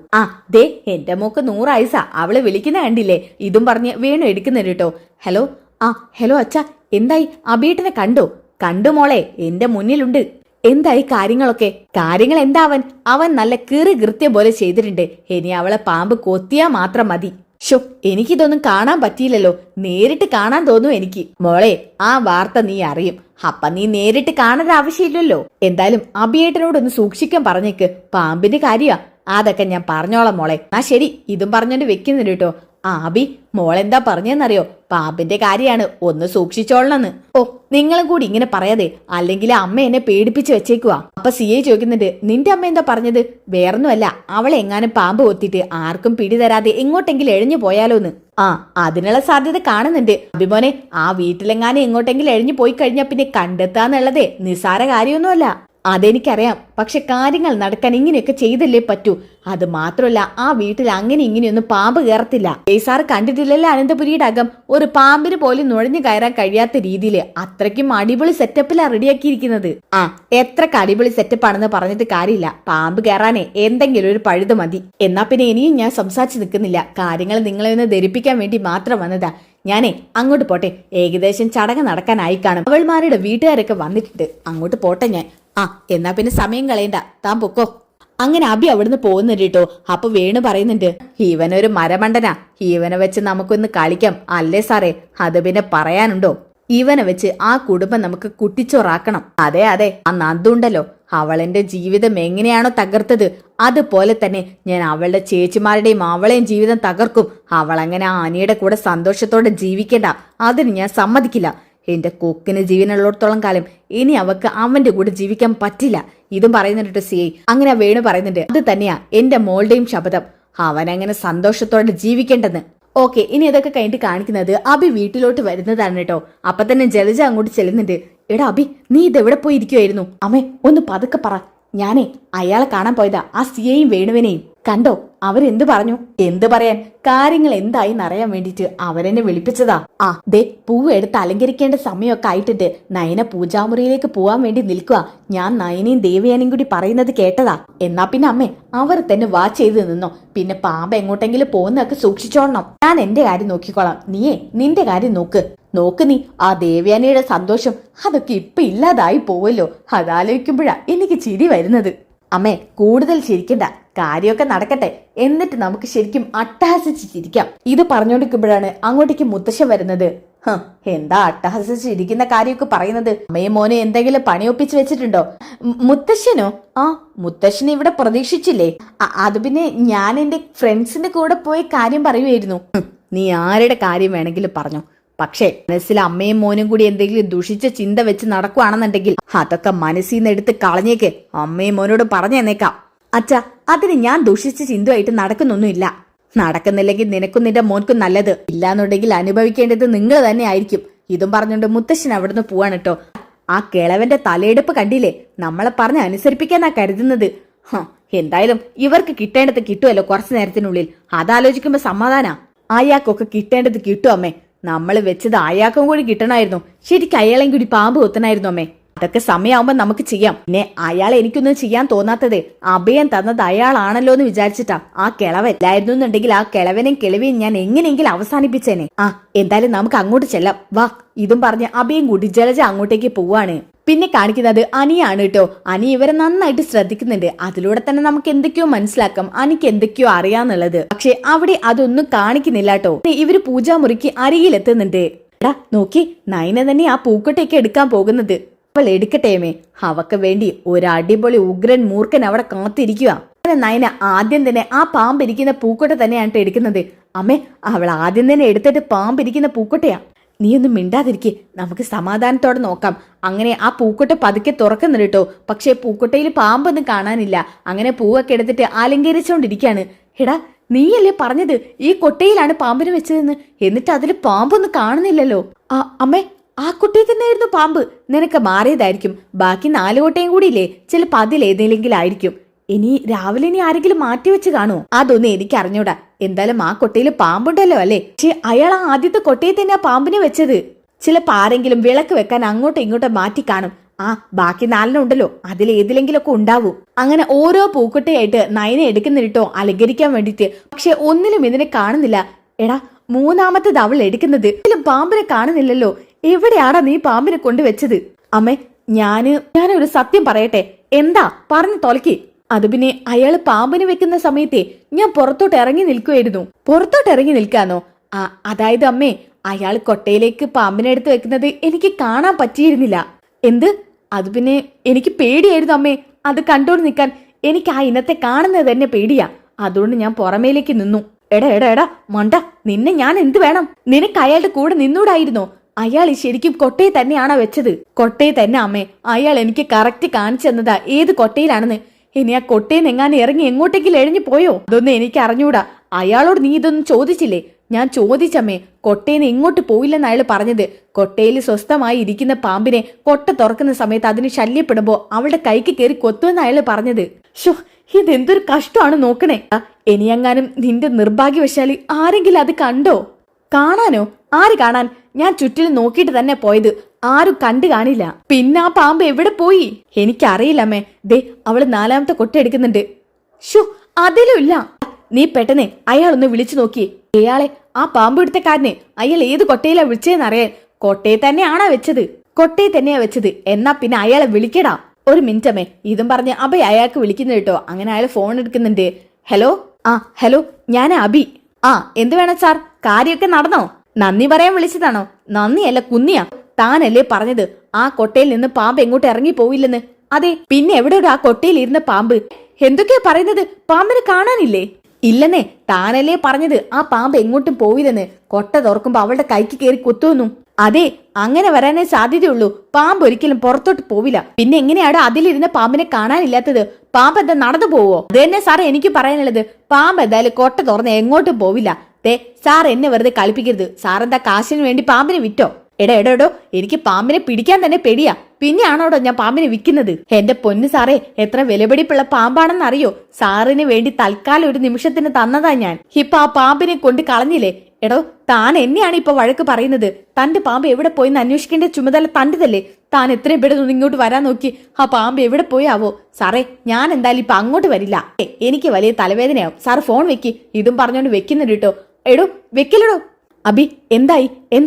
ദേ എന്റെ മോക്ക് 100 ആയുസ. അവള് വിളിക്കുന്ന കണ്ടില്ലേ? ഇതും പറഞ്ഞ് വേണു എടുക്കുന്നുണ്ട് കേട്ടോ. ഹലോ. ഹലോ അച്ഛാ, എന്തായി? അബീട്ടനെ കണ്ടോ? കണ്ടു മോളെ, എന്റെ മുന്നിലുണ്ട്. എന്തായി കാര്യങ്ങളൊക്കെ? കാര്യങ്ങൾ എന്താവൻ? അവൻ നല്ല കീറി കൃത്യം പോലെ ചെയ്തിട്ടുണ്ട്. ഇനി അവളെ പാമ്പ് കൊത്തിയാ മാത്രം മതി. ഷോ, എനിക്കിതൊന്നും കാണാൻ പറ്റിയില്ലല്ലോ. നേരിട്ട് കാണാൻ തോന്നും എനിക്ക്. മോളെ, ആ വാർത്ത നീ അറിയും. അപ്പൊ നീ നേരിട്ട് കാണേണ്ട ആവശ്യമില്ലല്ലോ. എന്തായാലും അബിയേട്ടനോടൊന്ന് സൂക്ഷിക്കാൻ പറഞ്ഞേക്ക്. പാമ്പിന്റെ കാര്യമാ. അതൊക്കെ ഞാൻ പറഞ്ഞോളാം മോളെ. ശരി, ഇതും പറഞ്ഞോണ്ട് വെക്കുന്നുണ്ട് കേട്ടോ. അബി, മോളെന്താ പറഞ്ഞെന്നറിയോ? പാമ്പിന്റെ കാര്യാണ്, ഒന്ന് സൂക്ഷിച്ചോളണെന്ന്. നിങ്ങളും കൂടി ഇങ്ങനെ പറയാതെ, അല്ലെങ്കിൽ അമ്മ എന്നെ പേടിപ്പിച്ച് വെച്ചേക്കുവാ. അപ്പൊ സിയെ ചോദിക്കുന്നുണ്ട്, നിന്റെ അമ്മ എന്താ പറഞ്ഞത്? വേറൊന്നുമല്ല, അവളെ എങ്ങാനും പാമ്പ് കൊത്തിയിട്ട് ആർക്കും പിടിതരാതെ എങ്ങോട്ടെങ്കിലും എഴിഞ്ഞു പോയാലോന്ന്. അതിനുള്ള സാധ്യത കാണുന്നുണ്ട്. അഭിമോനെ, ആ വീട്ടിലെങ്ങാനും എങ്ങോട്ടെങ്കിലും എഴിഞ്ഞു പോയി കഴിഞ്ഞാൽ പിന്നെ കണ്ടെത്താന്നുള്ളതേ നിസാര കാര്യമൊന്നുമല്ല. അതെനിക്കറിയാം. പക്ഷെ കാര്യങ്ങൾ നടക്കാൻ ഇങ്ങനെയൊക്കെ ചെയ്തല്ലേ പറ്റൂ. അത് മാത്രമല്ല, ആ വീട്ടിൽ അങ്ങനെ ഇങ്ങനെയൊന്നും പാമ്പ് കയറത്തില്ല. സാർ കണ്ടിട്ടില്ലല്ലോ അനന്തപുരിയുടെ അകം? ഒരു പാമ്പിന് പോലും നുഴഞ്ഞു കയറാൻ കഴിയാത്ത രീതിയിൽ അത്രയ്ക്കും അടിപൊളി സെറ്റപ്പിലാ റെഡിയാക്കിയിരിക്കുന്നത്. എത്ര അടിപൊളി സെറ്റപ്പ് ആണെന്ന് പറഞ്ഞിട്ട് കാര്യമില്ല. പാമ്പ് കയറാനേ എന്തെങ്കിലും ഒരു പഴുത് മതി. എന്നാ പിന്നെ ഇനിയും ഞാൻ സംസാരിച്ചു നിൽക്കുന്നില്ല. കാര്യങ്ങൾ നിങ്ങളെ ഒന്ന് ധരിപ്പിക്കാൻ വേണ്ടി മാത്രം വന്നതാ. ഞാനേ അങ്ങോട്ട് പോട്ടെ. ഏകദേശം ചടങ്ങ് നടക്കാനായി കാണും. അവൾമാരുടെ വീട്ടുകാരൊക്കെ വന്നിട്ടുണ്ട്. അങ്ങോട്ട് പോട്ടെ ഞാൻ. എന്നാ പിന്നെ സമയം കളയണ്ട, താൻ പൊക്കോ. അങ്ങനെ അബി അവിടുന്ന് പോകുന്നുണ്ട് കേട്ടോ. അപ്പൊ വേണു പറയുന്നുണ്ട്, ഇവനൊരു മരമണ്ടനാ. ഇവനെ വെച്ച് നമുക്കൊന്ന് കളിക്കാം അല്ലേ സാറേ? അത് പിന്നെ പറയാനുണ്ടോ? ഇവനെ വെച്ച് ആ കുടുംബം നമുക്ക് കുട്ടിച്ചോറാക്കണം. അതെ, ആ നന്ദുണ്ടല്ലോ, അവളെന്റെ ജീവിതം എങ്ങനെയാണോ തകർത്തത് അതുപോലെ തന്നെ ഞാൻ അവളുടെ ചേച്ചിമാരുടെയും അവളെയും ജീവിതം തകർക്കും. അവളങ്ങനെ ആ അനിയുടെ കൂടെ സന്തോഷത്തോടെ ജീവിക്കേണ്ട, അതിന് ഞാൻ സമ്മതിക്കില്ല. എന്റെ കൊക്കിന് ജീവനുള്ളിടത്തോളം കാലം ഇനി അവക്ക് അവന്റെ കൂടെ ജീവിക്കാൻ പറ്റില്ല. ഇതും പറയുന്നുണ്ട് സിഐ. അങ്ങനെ വേണു പറയുന്നുണ്ട്, അത് തന്നെയാ എന്റെ മോളുടെയും ശബ്ദം, അവനങ്ങനെ സന്തോഷത്തോടെ ജീവിക്കേണ്ടെന്ന്. ഓക്കെ, ഇനി ഇതൊക്കെ കഴിഞ്ഞിട്ട് കാണിക്കുന്നത് അബി വീട്ടിലോട്ട് വരുന്നതാണ് കേട്ടോ. അപ്പൊ തന്നെ ജലജ അങ്ങോട്ട് ചെല്ലുന്നുണ്ട്. എടാ അബി, നീ ഇതെവിടെ പോയി ഇരിക്കുവായിരുന്നു? അമ്മേ ഒന്ന് പതുക്കെ പറ. ഞാനേ അയാളെ കാണാൻ പോയതാ, ആ സിയെയും വേണുവിനെയും. കണ്ടോ അവരെന്ത് പറഞ്ഞു? എന്ത് പറയാൻ, കാര്യങ്ങൾ എന്തായി അറിയാൻ വേണ്ടിട്ട് അവരെന്നെ വിളിപ്പിച്ചതാ. ആ ദേ പൂവ് എടുത്ത് അലങ്കരിക്കേണ്ട സമയമൊക്കെ ആയിട്ടിട്ട് നയന പൂജാമുറിയിലേക്ക് പോവാൻ വേണ്ടി നിൽക്കുക. ഞാൻ നയനയും ദേവയാനയും കൂടി പറയുന്നത് കേട്ടതാ. എന്നാ പിന്നെ അമ്മേ അവർ തന്നെ വാച്ച് ചെയ്ത് നിന്നോ. പിന്നെ പാമ്പ് എങ്ങോട്ടെങ്കിലും പോകുന്നതൊക്കെ സൂക്ഷിച്ചോളണം. ഞാൻ എന്റെ കാര്യം നോക്കിക്കോളാം, നീയേ നിന്റെ കാര്യം നോക്ക്. നീ ആ ദേവയാനിയുടെ സന്തോഷം അതൊക്കെ ഇപ്പൊ ഇല്ലാതായി പോവല്ലോ. അതാലോചിക്കുമ്പോഴാ എനിക്ക് ചിരി വരുന്നത്. അമ്മേ കൂടുതൽ ചിരിക്കണ്ട, കാര്യമൊക്കെ നടക്കട്ടെ, എന്നിട്ട് നമുക്ക് ശരിക്കും അട്ടഹസിച്ച് ചിരിക്കാം. ഇത് പറഞ്ഞോണ്ടിരിക്കുമ്പോഴാണ് അങ്ങോട്ടേക്ക് മുത്തശ്ശൻ വരുന്നത്. എന്താ അട്ടഹസിച്ച് ഇരിക്കുന്ന കാര്യമൊക്കെ പറയുന്നത്? അമ്മയും മോനെ എന്തെങ്കിലും പണിയൊപ്പിച്ച് വെച്ചിട്ടുണ്ടോ? മുത്തശ്ശനോ? ആ മുത്തശ്ശനെ ഇവിടെ പ്രതീക്ഷിച്ചില്ലേ? അത് പിന്നെ ഞാൻ എന്റെ ഫ്രണ്ട്സിന്റെ കൂടെ പോയി കാര്യം പറയുമായിരുന്നു. നീ ആരുടെ കാര്യം വേണമെങ്കിലും പറഞ്ഞു, പക്ഷേ മനസ്സിൽ അമ്മയും മോനും കൂടി എന്തെങ്കിലും ദുഷിച്ച ചിന്ത വെച്ച് നടക്കുവാണെന്നുണ്ടെങ്കിൽ അതൊക്കെ മനസ്സിൽ നിന്ന് എടുത്ത് കളഞ്ഞേക്ക്. അമ്മയും മോനോട് പറഞ്ഞു തന്നേക്കാം. അച്ഛാ, അതിന് ഞാൻ ദുഷിച്ച ചിന്തയായിട്ട് നടക്കുന്നൊന്നുമില്ല. നടക്കുന്നില്ലെങ്കിൽ നിനക്കും നിന്റെ മോൻക്കും നല്ലത്, ഇല്ലാന്നുണ്ടെങ്കിൽ അനുഭവിക്കേണ്ടത് നിങ്ങൾ തന്നെ ആയിരിക്കും. ഇതും പറഞ്ഞുകൊണ്ട് മുത്തശ്ശൻ അവിടുന്ന് പോവാണ് കേട്ടോ. ആ കിളവന്റെ തലയെടുപ്പ് കണ്ടില്ലേ? നമ്മളെ പറഞ്ഞ് അനുസരിപ്പിക്കാനാ കരുതുന്നത്. എന്തായാലും ഇവർക്ക് കിട്ടേണ്ടത് കിട്ടുമല്ലോ കുറച്ചു നേരത്തിനുള്ളിൽ. അതാലോചിക്കുമ്പോ സമാധാനാ. അയാൾക്കൊക്കെ കിട്ടേണ്ടത് കിട്ടും അമ്മേ. നമ്മൾ വെച്ചത് അയാൾക്കും കൂടി കിട്ടണമായിരുന്നു. ശരിക്കും അയാളെയും കൂടി പാമ്പ് കൊത്തണായിരുന്നു അമ്മേ. അതൊക്കെ സമയമാകുമ്പോ നമുക്ക് ചെയ്യാം. പിന്നെ അയാളെ എനിക്കൊന്നും ചെയ്യാൻ തോന്നാത്തതേ അഭയം തന്നത് അയാളാണല്ലോ എന്ന് വിചാരിച്ചിട്ടാ. ആ കിളവൻ ഇല്ലായിരുന്നു എന്നുണ്ടെങ്കിൽ ആ കിളവനെയും കിളവിയും ഞാൻ എങ്ങനെയെങ്കിലും അവസാനിപ്പിച്ചേനെ. എന്തായാലും നമുക്ക് അങ്ങോട്ട് ചെല്ലാം, വാ. ഇതും പറഞ്ഞ് അഭയം കൂടി ജലജ അങ്ങോട്ടേക്ക് പോവാണ്. പിന്നെ കാണിക്കുന്നത് അനിയാണ് കേട്ടോ. അനി ഇവരെ നന്നായിട്ട് ശ്രദ്ധിക്കുന്നുണ്ട്. അതിലൂടെ തന്നെ നമുക്ക് എന്തൊക്കെയോ മനസ്സിലാക്കാം, അനിക്ക് എന്തൊക്കെയോ അറിയാന്നുള്ളത്. പക്ഷെ അവിടെ അതൊന്നും കാണിക്കുന്നില്ല കേട്ടോ. ഇവര് പൂജാമുറിക്ക് അരികിലെത്തുന്നുണ്ട്. എടാ നോക്കി, നയന തന്നെ ആ പൂക്കൊട്ടയൊക്കെ എടുക്കാൻ പോകുന്നത്. അവൾ എടുക്കട്ടേമേ, അവക്ക് വേണ്ടി ഒരു അടിപൊളി ഉഗ്രൻ മൂർഖൻ അവിടെ കാത്തിരിക്കുക. നയന ആദ്യം തന്നെ ആ പാമ്പിരിക്കുന്ന പൂക്കൊട്ട തന്നെയാണ് എടുക്കുന്നത്. അമ്മേ, അവൾ ആദ്യം തന്നെ എടുത്തിട്ട് പാമ്പിരിക്കുന്ന പൂക്കൊട്ടയാ. നീ ഒന്നും മിണ്ടാതിരിക്കെ, നമുക്ക് സമാധാനത്തോടെ നോക്കാം. അങ്ങനെ ആ പൂക്കൊട്ട പതുക്കെ തുറക്കുന്നുണ്ട് കേട്ടോ. പക്ഷെ പൂക്കൊട്ടയിൽ പാമ്പൊന്നും കാണാനില്ല. അങ്ങനെ പൂവൊക്കെ എടുത്തിട്ട് അലങ്കരിച്ചോണ്ടിരിക്കാണ്. എടാ നീയല്ലേ പറഞ്ഞത് ഈ കൊട്ടയിലാണ് പാമ്പിനെ വെച്ചതെന്ന്, എന്നിട്ട് അതിൽ പാമ്പൊന്നും കാണുന്നില്ലല്ലോ. അമ്മേ, ആ കുട്ടിയിൽ തന്നെയായിരുന്നു പാമ്പ്. നിനക്ക് മാറിയതായിരിക്കും. ബാക്കി 4 കൊട്ടയും കൂടി ഇല്ലേ, ചിലപ്പോ അതിലേതെങ്കിലും ആയിരിക്കും. ഇനി രാവിലെ ഇനി ആരെങ്കിലും മാറ്റിവെച്ച് കാണുമോ? അതൊന്നും എനിക്ക് അറിഞ്ഞൂടാ. എന്തായാലും ആ കൊട്ടയിൽ പാമ്പുണ്ടല്ലോ അല്ലേ? പക്ഷെ അയാൾ ആദ്യത്തെ കൊട്ടയിൽ തന്നെ ആ പാമ്പിനെ വെച്ചത്. ചിലപ്പോ ആരെങ്കിലും വിളക്ക് വെക്കാൻ അങ്ങോട്ടും ഇങ്ങോട്ടും മാറ്റി കാണും. ബാക്കി 4 ഉണ്ടല്ലോ, അതിലേതിലെങ്കിലൊക്കെ ഉണ്ടാവും. അങ്ങനെ ഓരോ പൂക്കൊട്ടയായിട്ട് നയനെ എടുക്കുന്നിട്ടോ അലങ്കരിക്കാൻ വേണ്ടിട്ട്. പക്ഷെ ഒന്നിലും ഇതിനെ കാണുന്നില്ല. എടാ, 3ാമത്തേത് അവൾ എടുക്കുന്നത്. ഇതിലും പാമ്പിനെ കാണുന്നില്ലല്ലോ. എവിടെയാടാ നീ പാമ്പിനെ കൊണ്ടുവച്ചത്? അമ്മേ, ഞാനൊരു സത്യം പറയട്ടെ. എന്താ പറഞ്ഞു തൊലക്കി? അത് പിന്നെ അയാള് പാമ്പിനെ വെക്കുന്ന സമയത്തെ ഞാൻ പുറത്തോട്ട് ഇറങ്ങി നിൽക്കുമായിരുന്നു. പുറത്തോട്ട് ഇറങ്ങി നിൽക്കാന്നോ? അതായത് അമ്മേ, അയാൾ കൊട്ടയിലേക്ക് പാമ്പിനെ എടുത്ത് വെക്കുന്നത് എനിക്ക് കാണാൻ പറ്റിയിരുന്നില്ല. എന്ത്? അത് പിന്നെ എനിക്ക് പേടിയായിരുന്നു അമ്മേ അത് കണ്ടോണ്ട് നിൽക്കാൻ. എനിക്ക് ആ ഇനത്തെ കാണുന്നത് തന്നെ പേടിയാ. അതുകൊണ്ട് ഞാൻ പുറമേലേക്ക് നിന്നു. എടാ മണ്ട, നിന്നെ ഞാൻ എന്ത് വേണം? നിനക്ക് അയാളുടെ കൂടെ നിന്നൂടായിരുന്നോ? അയാൾ ശരിക്കും കൊട്ടയെ തന്നെയാണോ വെച്ചത്? കൊട്ടയെ തന്നെ അമ്മേ. അയാൾ എനിക്ക് കറക്റ്റ് കാണിച്ചു തന്നതാ ഏത് കൊട്ടയിലാണെന്ന്. ഇനി ആ കൊട്ടയിൽ എങ്ങാനും ഇറങ്ങി എങ്ങോട്ടെങ്കിലും എഴഞ്ഞു പോയോ? അതൊന്നും എനിക്ക് അറിഞ്ഞൂടാ. അയാളോട് നീ ഇതൊന്നും ചോദിച്ചില്ലേ? ഞാൻ ചോദിച്ചമ്മേ. കൊട്ടയിൽ എങ്ങോട്ട് പോയില്ലെന്ന് അയാൾ പറഞ്ഞത്. കൊട്ടയിൽ സ്വസ്ഥമായി ഇരിക്കുന്ന പാമ്പിനെ കൊട്ട തുറക്കുന്ന സമയത്ത് അതിന് ശല്യപ്പെടുമ്പോ അവളുടെ കൈക്ക് കയറി കൊത്തുവെന്ന് അയാൾ പറഞ്ഞത്. ഷോ, ഇതെന്തൊരു കഷ്ടമാണ് നോക്കണേ. ഇനിയെങ്ങാനും നിന്റെ നിർഭാഗ്യവശാലി ആരെങ്കിലും അത് കണ്ടോ? കാണാനോ? ആര് കാണാൻ? ഞാൻ ചുറ്റിലും നോക്കിയിട്ട് തന്നെ പോയത്. ആരും കണ്ടു കാണില്ല. പിന്നെ ആ പാമ്പ് എവിടെ പോയി? എനിക്കറിയില്ലമ്മേ. ദേ, അവള് 4ാമത്തെ കൊട്ട എടുക്കുന്നുണ്ട്. ഷോ, അതിലും ഇല്ല. നീ പെട്ടെന്ന് അയാളൊന്ന് വിളിച്ചു നോക്കി. അയാളെ, ആ പാമ്പ് എടുത്തക്കാരനെ അയാൾ ഏത് കൊട്ടയിലാ വിളിച്ചതെന്നറിയാൻ. കൊട്ടയെ തന്നെയാണോ വെച്ചത്? കൊട്ടയെ തന്നെയാ വെച്ചത്. എന്നാ പിന്നെ അയാളെ വിളിക്കടാ. ഒരു മിനിറ്റമ്മേ. ഇതും പറഞ്ഞ് അഭയ് അയാൾക്ക് വിളിക്കുന്നു കേട്ടോ. അങ്ങനെ അയാൾ ഫോൺ എടുക്കുന്നുണ്ട്. ഹലോ. ഹലോ, ഞാൻ അഭി. എന്ത് വേണം സാർ? കാര്യമൊക്കെ നടന്നോ? നന്ദി പറയാൻ വിളിച്ചതാണോ? നന്ദിയല്ല, കുന്നിയാ. താനല്ലേ പറഞ്ഞത് ആ കൊട്ടയിൽ നിന്ന് പാമ്പ് എങ്ങോട്ട് ഇറങ്ങി പോവില്ലെന്ന്? അതെ, പിന്നെ എവിടെയോ ആ കൊട്ടയിൽ ഇരുന്ന പാമ്പ്. എന്തൊക്കെയാ പറയുന്നത്? പാമ്പിനെ കാണാനില്ലേ? ഇല്ലെന്നേ, താനല്ലേ പറഞ്ഞത് ആ പാമ്പ് എങ്ങോട്ടും പോയില്ലെന്ന്. കൊട്ട തുറക്കുമ്പോ അവളുടെ കൈക്ക് കയറി കുത്തുവന്നു. അതെ, അങ്ങനെ വരാനേ സാധ്യതയുള്ളൂ. പാമ്പ് ഒരിക്കലും പുറത്തോട്ട് പോവില്ല. പിന്നെ എങ്ങനെയാണ് അതിലിരുന്ന പാമ്പിനെ കാണാനില്ലാത്തത്? പാമ്പ് എന്താ നടന്നു പോവോ? അത് തന്നെ സാറേ എനിക്ക് പറയാനുള്ളത്. പാമ്പ് എന്തായാലും കൊട്ട തുറന്ന് എങ്ങോട്ടും പോവില്ല. ദേ സാർ എന്നെ വെറുതെ കളിപ്പിക്കരുത്. സാറെന്താ കാശിന് വേണ്ടി പാമ്പിനെ വിറ്റോ? എടോ, എനിക്ക് പാമ്പിനെ പിടിക്കാൻ തന്നെ പേടിയാ. പിന്നെയാണോടോ ഞാൻ പാമ്പിനെ വിൽക്കുന്നത്? എന്റെ പൊന്നു സാറേ, എത്ര വിലപിടിപ്പുള്ള പാമ്പാണെന്ന് അറിയോ? സാറിന് വേണ്ടി തൽക്കാലം ഒരു നിമിഷത്തിന് തന്നതാ ഞാൻ. ഇപ്പൊ ആ പാമ്പിനെ കൊണ്ട് കളഞ്ഞില്ലേ? എടോ, താൻ എന്നെയാണ് ഇപ്പൊ വഴക്ക് പറയുന്നത്. തന്റെ പാമ്പ് എവിടെ പോയിന്ന് അന്വേഷിക്കേണ്ട ചുമതല തന്റേതല്ലേ? താൻ എത്രയും പെട്ടെന്ന് ഇങ്ങോട്ട് വരാൻ നോക്കി. ആ പാമ്പ് എവിടെ പോയാവോ? സാറേ, ഞാൻ എന്തായാലും ഇപ്പൊ അങ്ങോട്ട് വരില്ല. എനിക്ക് വലിയ തലവേദനയാവും. സാർ ഫോൺ വെക്ക്. ഇതും പറഞ്ഞോണ്ട് വെക്കുന്നുണ്ട് കേട്ടോ. എടോ വെക്കില്ലടോ. അബി, എന്താ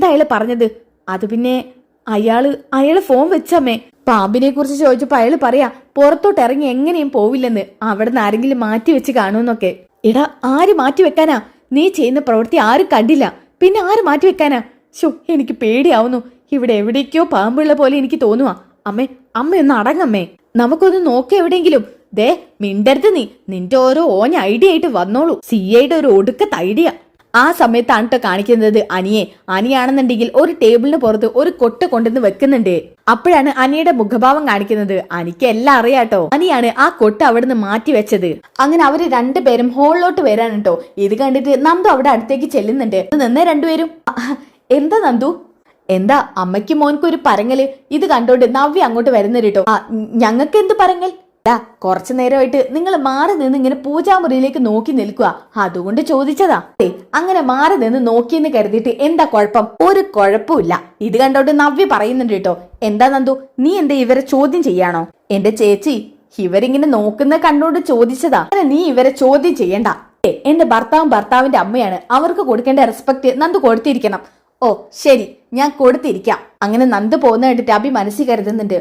അയാള് പറഞ്ഞത്? അത് പിന്നെ അയാള് ഫോൺ വെച്ചമ്മേ. പാമ്പിനെ കുറിച്ച് ചോദിച്ചപ്പോ അയാള് പറയാ പുറത്തോട്ട് ഇറങ്ങി എങ്ങനെയും പോവില്ലെന്ന്. അവിടുന്ന് ആരെങ്കിലും മാറ്റി വെച്ച് കാണുമെന്നൊക്കെ. എടാ, ആര് മാറ്റി വെക്കാനാ? നീ ചെയ്യുന്ന പ്രവൃത്തി ആരും കണ്ടില്ല, പിന്നെ ആര് മാറ്റി വെക്കാനാ? എനിക്ക് പേടിയാവുന്നു. ഇവിടെ എവിടേക്കോ പാമ്പുള്ള പോലെ എനിക്ക് തോന്നുവാ. അമ്മയൊന്ന് അടങ്ങമ്മേ. നമുക്കൊന്ന് നോക്കാം എവിടെയെങ്കിലും. ദേ മിണ്ടരുത് നീ. നിന്റെ ഓരോ ഓഞ്ഞ ഐഡിയ ആയിട്ട് വന്നോളൂ. സിഐയുടെ ഒരു ഒടുക്കത്തെ ഐഡിയ. ആ സമയത്താണ് കേട്ടോ കാണിക്കുന്നത് അനിയാണെന്നുണ്ടെങ്കിൽ ഒരു ടേബിളിന് പുറത്ത് ഒരു കൊട്ട കൊണ്ടുവന്ന് വെക്കുന്നുണ്ട്. അപ്പോഴാണ് അനിയുടെ മുഖഭാവം കാണിക്കുന്നത്. അനിക്ക് എല്ലാം അറിയാട്ടോ. അനിയാണ് ആ കൊട്ട അവിടുന്ന് മാറ്റി വെച്ചത്. അങ്ങനെ അവര് രണ്ടുപേരും ഹോളിലോട്ട് വരാൻ കേട്ടോ. ഇത് കണ്ടിട്ട് നന്ദു അവിടെ അടുത്തേക്ക് ചെല്ലുന്നുണ്ട്. നിന്നേ രണ്ടുപേരും. എന്താ നന്ദു? എന്താ അമ്മയ്ക്കും മോൻക്കും ഒരു പറങ്ങല്? ഇത് കണ്ടോണ്ട് നവ്യ അങ്ങോട്ട് വരുന്നത് കേട്ടോ. ഞങ്ങൾക്ക് എന്ത് പറങ്ങൽ? കുറച്ചു നേരമായിട്ട് നിങ്ങൾ മാറി നിന്ന് ഇങ്ങനെ പൂജാമുറിയിലേക്ക് നോക്കി നിൽക്കുക, അതുകൊണ്ട് ചോദിച്ചതാ. അങ്ങനെ മാറി നിന്ന് നോക്കിയെന്ന് കരുതിയിട്ട് എന്താ കുഴപ്പം? ഒരു കുഴപ്പമില്ല. ഇത് കണ്ടോണ്ട് നവ്യ പറയുന്നുണ്ട് കേട്ടോ. എന്താ നന്ദു, നീ എന്താ ഇവരെ ചോദ്യം ചെയ്യാണോ? എന്റെ ചേച്ചി, ഇവരിങ്ങനെ നോക്കുന്ന കണ്ടോണ്ട് ചോദിച്ചതാ. നീ ഇവരെ ചോദ്യം ചെയ്യണ്ട. എന്റെ ഭർത്താവിന്റെ അമ്മയാണ്. അവർക്ക് കൊടുക്കേണ്ട റെസ്പെക്ട് നന്ദു കൊടുത്തിരിക്കണം. ഓ ശരി, ഞാൻ കൊടുത്തിരിക്കാം. അങ്ങനെ നന്ദു പോകുന്ന കണ്ടിട്ട് അഭി മനസ്സിൽ കരുതുന്നുണ്ട്,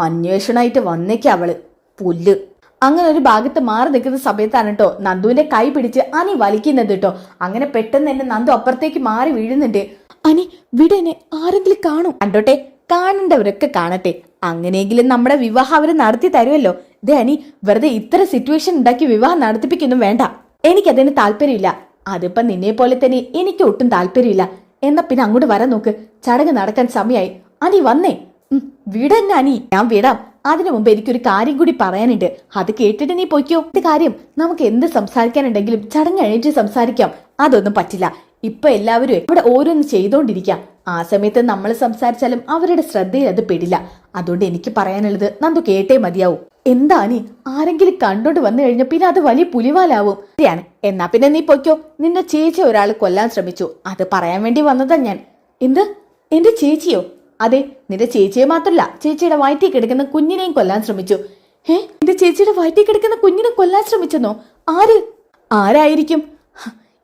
അന്വേഷണമായിട്ട് വന്നേക്ക അവള് പുല്ല്. അങ്ങനെ ഒരു ഭാഗത്ത് മാറി നിൽക്കുന്ന സമയത്താണ് കേട്ടോ നന്ദുവിന്റെ കൈ പിടിച്ച് അനി വലിക്കുന്നത് കേട്ടോ. അങ്ങനെ പെട്ടെന്ന് തന്നെ നന്ദു അപ്പുറത്തേക്ക് മാറി വീഴുന്നുണ്ട്. അനി വിടനെ, ആരെങ്കിലും കാണും. കണ്ടോട്ടെ, കാണേണ്ടവരൊക്കെ കാണട്ടെ. അങ്ങനെയെങ്കിലും നമ്മുടെ വിവാഹം അവര് നടത്തി തരുമല്ലോ. ദേ അനി, വെറുതെ ഇത്ര സിറ്റുവേഷൻ ഉണ്ടാക്കി വിവാഹം നടത്തിപ്പിക്കൊന്നും വേണ്ട. എനിക്കതിന് താല്പര്യമില്ല. അതിപ്പോ നിന്നെ പോലെ തന്നെ എനിക്ക് ഒട്ടും താല്പര്യമില്ല. എന്നാ പിന്നെ അങ്ങോട്ട് വരാൻ നോക്ക്. ചടങ്ങ് നടക്കാൻ സമയമായി. അനി വന്നേ. വിടന്നെ അനി. ഞാൻ വിടാം. അതിനു മുമ്പ് എനിക്കൊരു കാര്യം കൂടി പറയാനുണ്ട്. അത് കേട്ടിട്ട് നീ പൊയ്ക്കോ. ഇത് കാര്യം നമുക്ക് എന്ത് സംസാരിക്കാനുണ്ടെങ്കിലും ചടങ്ങ് കഴിഞ്ഞിട്ട് സംസാരിക്കാം. അതൊന്നും പറ്റില്ല. ഇപ്പൊ എല്ലാവരും ഇവിടെ ഓരോന്ന് ചെയ്തോണ്ടിരിക്കാം. ആ സമയത്ത് നമ്മൾ സംസാരിച്ചാലും അവരുടെ ശ്രദ്ധയിൽ അത് പെടില്ല. അതുകൊണ്ട് എനിക്ക് പറയാനുള്ളത് നന്ദു കേട്ടേ മതിയാവും. എന്താ നീ? ആരെങ്കിലും കണ്ടോണ്ട് വന്നു കഴിഞ്ഞാൽ പിന്നെ അത് വലിയ പുലിവാലാവും. ശരിയാണ്. എന്നാ പിന്നെ നീ പൊയ്ക്കോ. നിന്റെ ചേച്ചി ഒരാൾ കൊല്ലാൻ ശ്രമിച്ചു. അത് പറയാൻ വേണ്ടി വന്നതാ ഞാൻ. എന്ത്? എന്റെ ചേച്ചിയോ? അതെ, നിന്റെ ചേച്ചിയെ മാത്രല്ല, ചേച്ചിയുടെ വയറ്റിൽ കിടക്കുന്ന കുഞ്ഞിനെയും കൊല്ലാൻ ശ്രമിച്ചു. എന്റെ ചേച്ചിയുടെ വയറ്റിൽ കിടക്കുന്ന കുഞ്ഞിനെ കൊല്ലാൻ ശ്രമിച്ചെന്നോ? ആരായിരിക്കും?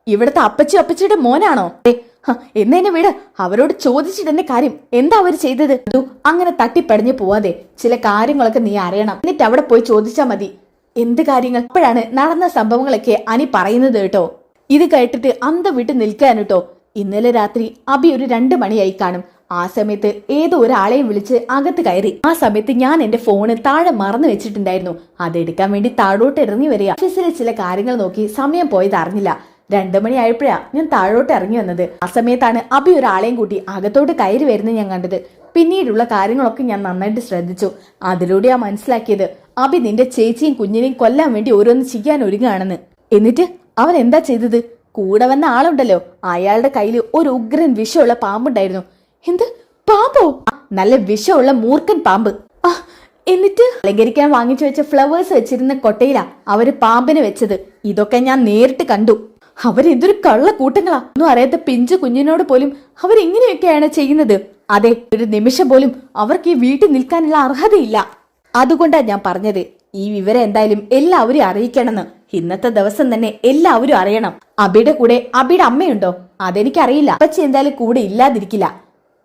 ഇവിടുത്തെ അപ്പച്ചിയുടെ മോനാണോ? എന്നെ വിട്. അവരോട് ചോദിച്ചിട്ടെന്നെ കാര്യം. എന്താ അവര് ചെയ്തത്? അങ്ങനെ തട്ടിപ്പടഞ്ഞു പോവാതെ ചില കാര്യങ്ങളൊക്കെ നീ അറിയണം. എന്നിട്ട് അവിടെ പോയി ചോദിച്ചാ മതി. എന്ത് കാര്യങ്ങൾ? അപ്പോഴാണ് നടന്ന സംഭവങ്ങളൊക്കെ അനി പറയുന്നത് കേട്ടോ. ഇത് കേട്ടിട്ട് അന്തം വിട്ട് നിൽക്കാൻ കേട്ടോ. ഇന്നലെ രാത്രി അബി ഒരു 2 മണിയായി കാണും. ആ സമയത്ത് ഏതോ ഒരാളെയും വിളിച്ച് അകത്ത് കയറി. ആ സമയത്ത് ഞാൻ എന്റെ ഫോണ് താഴെ മറന്നു വെച്ചിട്ടുണ്ടായിരുന്നു. അതെടുക്കാൻ വേണ്ടി താഴോട്ട് ഇറങ്ങി വരിക. ഓഫീസിലെ ചില കാര്യങ്ങൾ നോക്കി സമയം പോയത് അറിഞ്ഞില്ല. 2 മണിയായപ്പോഴാ ഞാൻ താഴോട്ട് ഇറങ്ങി വന്നത്. ആ സമയത്താണ് അബി ഒരാളെയും കൂട്ടി അകത്തോട്ട് കയറി വരുന്നത് ഞാൻ കണ്ടത്. പിന്നീടുള്ള കാര്യങ്ങളൊക്കെ ഞാൻ നന്നായിട്ട് ശ്രദ്ധിച്ചു. അതിലൂടെയാ മനസ്സിലാക്കിയത് അബി നിന്റെ ചേച്ചിയും കുഞ്ഞിനെയും കൊല്ലാൻ വേണ്ടി ഓരോന്ന് ചെയ്യാൻ ഒരുങ്ങാണെന്ന്. എന്നിട്ട് അവൻ എന്താ ചെയ്തത്? കൂടെ വന്ന ആളുണ്ടല്ലോ, അയാളുടെ കയ്യിൽ ഒരു ഉഗ്രൻ വിഷമുള്ള പാമ്പുണ്ടായിരുന്നു. എന്ത് പാമ്പോ? നല്ല വിഷമുള്ള മൂർഖൻ പാമ്പ്. എന്നിട്ട് അലങ്കരിക്കാൻ വാങ്ങിച്ചു വെച്ച ഫ്ലവേഴ്സ് വെച്ചിരുന്ന കൊട്ടയിലാ അവര് പാമ്പിനെ വെച്ചത്. ഇതൊക്കെ ഞാൻ നേരിട്ട് കണ്ടു. അവരെന്തൊരു കള്ള കൂട്ടങ്ങളാ. ഒന്നും അറിയാത്ത പിഞ്ചു കുഞ്ഞിനോട് പോലും അവരിങ്ങനെയൊക്കെയാണ് ചെയ്യുന്നത്. അതെ, ഒരു നിമിഷം പോലും അവർക്ക് ഈ വീട്ടിൽ നിൽക്കാനുള്ള അർഹതയില്ല. അതുകൊണ്ടാ ഞാൻ പറഞ്ഞത് ഈ വിവരം എന്തായാലും എല്ലാവരും അറിയിക്കണമെന്ന്. ഇന്നത്തെ ദിവസം തന്നെ എല്ലാവരും അറിയണം. അബിയുടെ കൂടെ അബിയുടെ അമ്മയുണ്ടോ? അതെനിക്കറിയില്ല. അപ്പച്ചി എന്തായാലും കൂടെ ഇല്ലാതിരിക്കില്ല.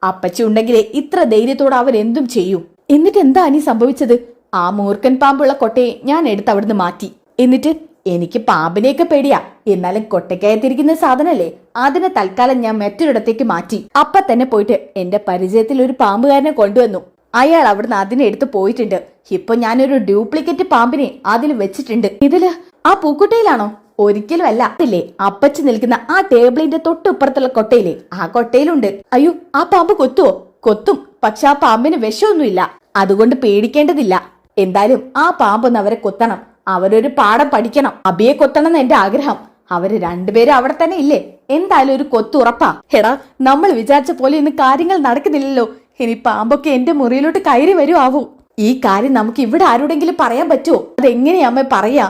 അപ്പച്ചി ഉണ്ടെങ്കിലേ ഇത്ര ധൈര്യത്തോടെ അവരെന്തും ചെയ്യൂ. എന്നിട്ട് എന്താ അനി സംഭവിച്ചത്? ആ മൂർഖൻ പാമ്പുള്ള കൊട്ടയെ ഞാൻ എടുത്ത് അവിടുന്ന് മാറ്റി. എന്നിട്ട് എനിക്ക് പാമ്പിനെയൊക്കെ പേടിയാ. എന്നാലും കൊട്ടയ്ക്കകത്തിരിക്കുന്ന സാധനല്ലേ, അതിനെ തൽക്കാലം ഞാൻ മറ്റൊരിടത്തേക്ക് മാറ്റി. അപ്പൊ തന്നെ പോയിട്ട് എന്റെ പരിചയത്തിൽ ഒരു പാമ്പുകാരനെ കൊണ്ടുവന്നു. അയാൾ അവിടുന്ന് അതിനെ എടുത്ത് പോയിട്ടുണ്ട്. ഇപ്പൊ ഞാനൊരു ഡ്യൂപ്ലിക്കേറ്റ് പാമ്പിനെ അതിൽ വെച്ചിട്ടുണ്ട്. ഇതില് ആ പൂക്കുട്ടയിലാണോ? ഒരിക്കലും അല്ല. അതില്ലേ അപ്പച്ചി നിൽക്കുന്ന ആ ടേബിളിന്റെ തൊട്ടിപ്പുറത്തുള്ള കൊട്ടയില്ലേ, ആ കൊട്ടയിലുണ്ട്. അയ്യോ, ആ പാമ്പ് കൊത്തുവോ? കൊത്തും. പക്ഷെ ആ പാമ്പിന് വിഷമൊന്നുമില്ല, അതുകൊണ്ട് പേടിക്കേണ്ടതില്ല. എന്തായാലും ആ പാമ്പൊന്ന് അവരെ കൊത്തണം. അവരൊരു പാഠം പഠിക്കണം. അബിയെ കൊത്തണം എന്ന് എന്റെ ആഗ്രഹം. അവര് രണ്ടുപേരും അവിടെ തന്നെ ഇല്ലേ? എന്തായാലും ഒരു കൊത്തു ഉറപ്പാ. എടാ, നമ്മൾ വിചാരിച്ച പോലെ ഇന്ന് കാര്യങ്ങൾ നടക്കുന്നില്ലല്ലോ. ഇനി പാമ്പൊക്കെ എന്റെ മുറിയിലോട്ട് കയറി വരുവാവൂ. ഈ കാര്യം നമുക്ക് ഇവിടെ ആരോടെങ്കിലും പറയാൻ പറ്റുമോ? അതെങ്ങനെയാ അമ്മ പറയാ?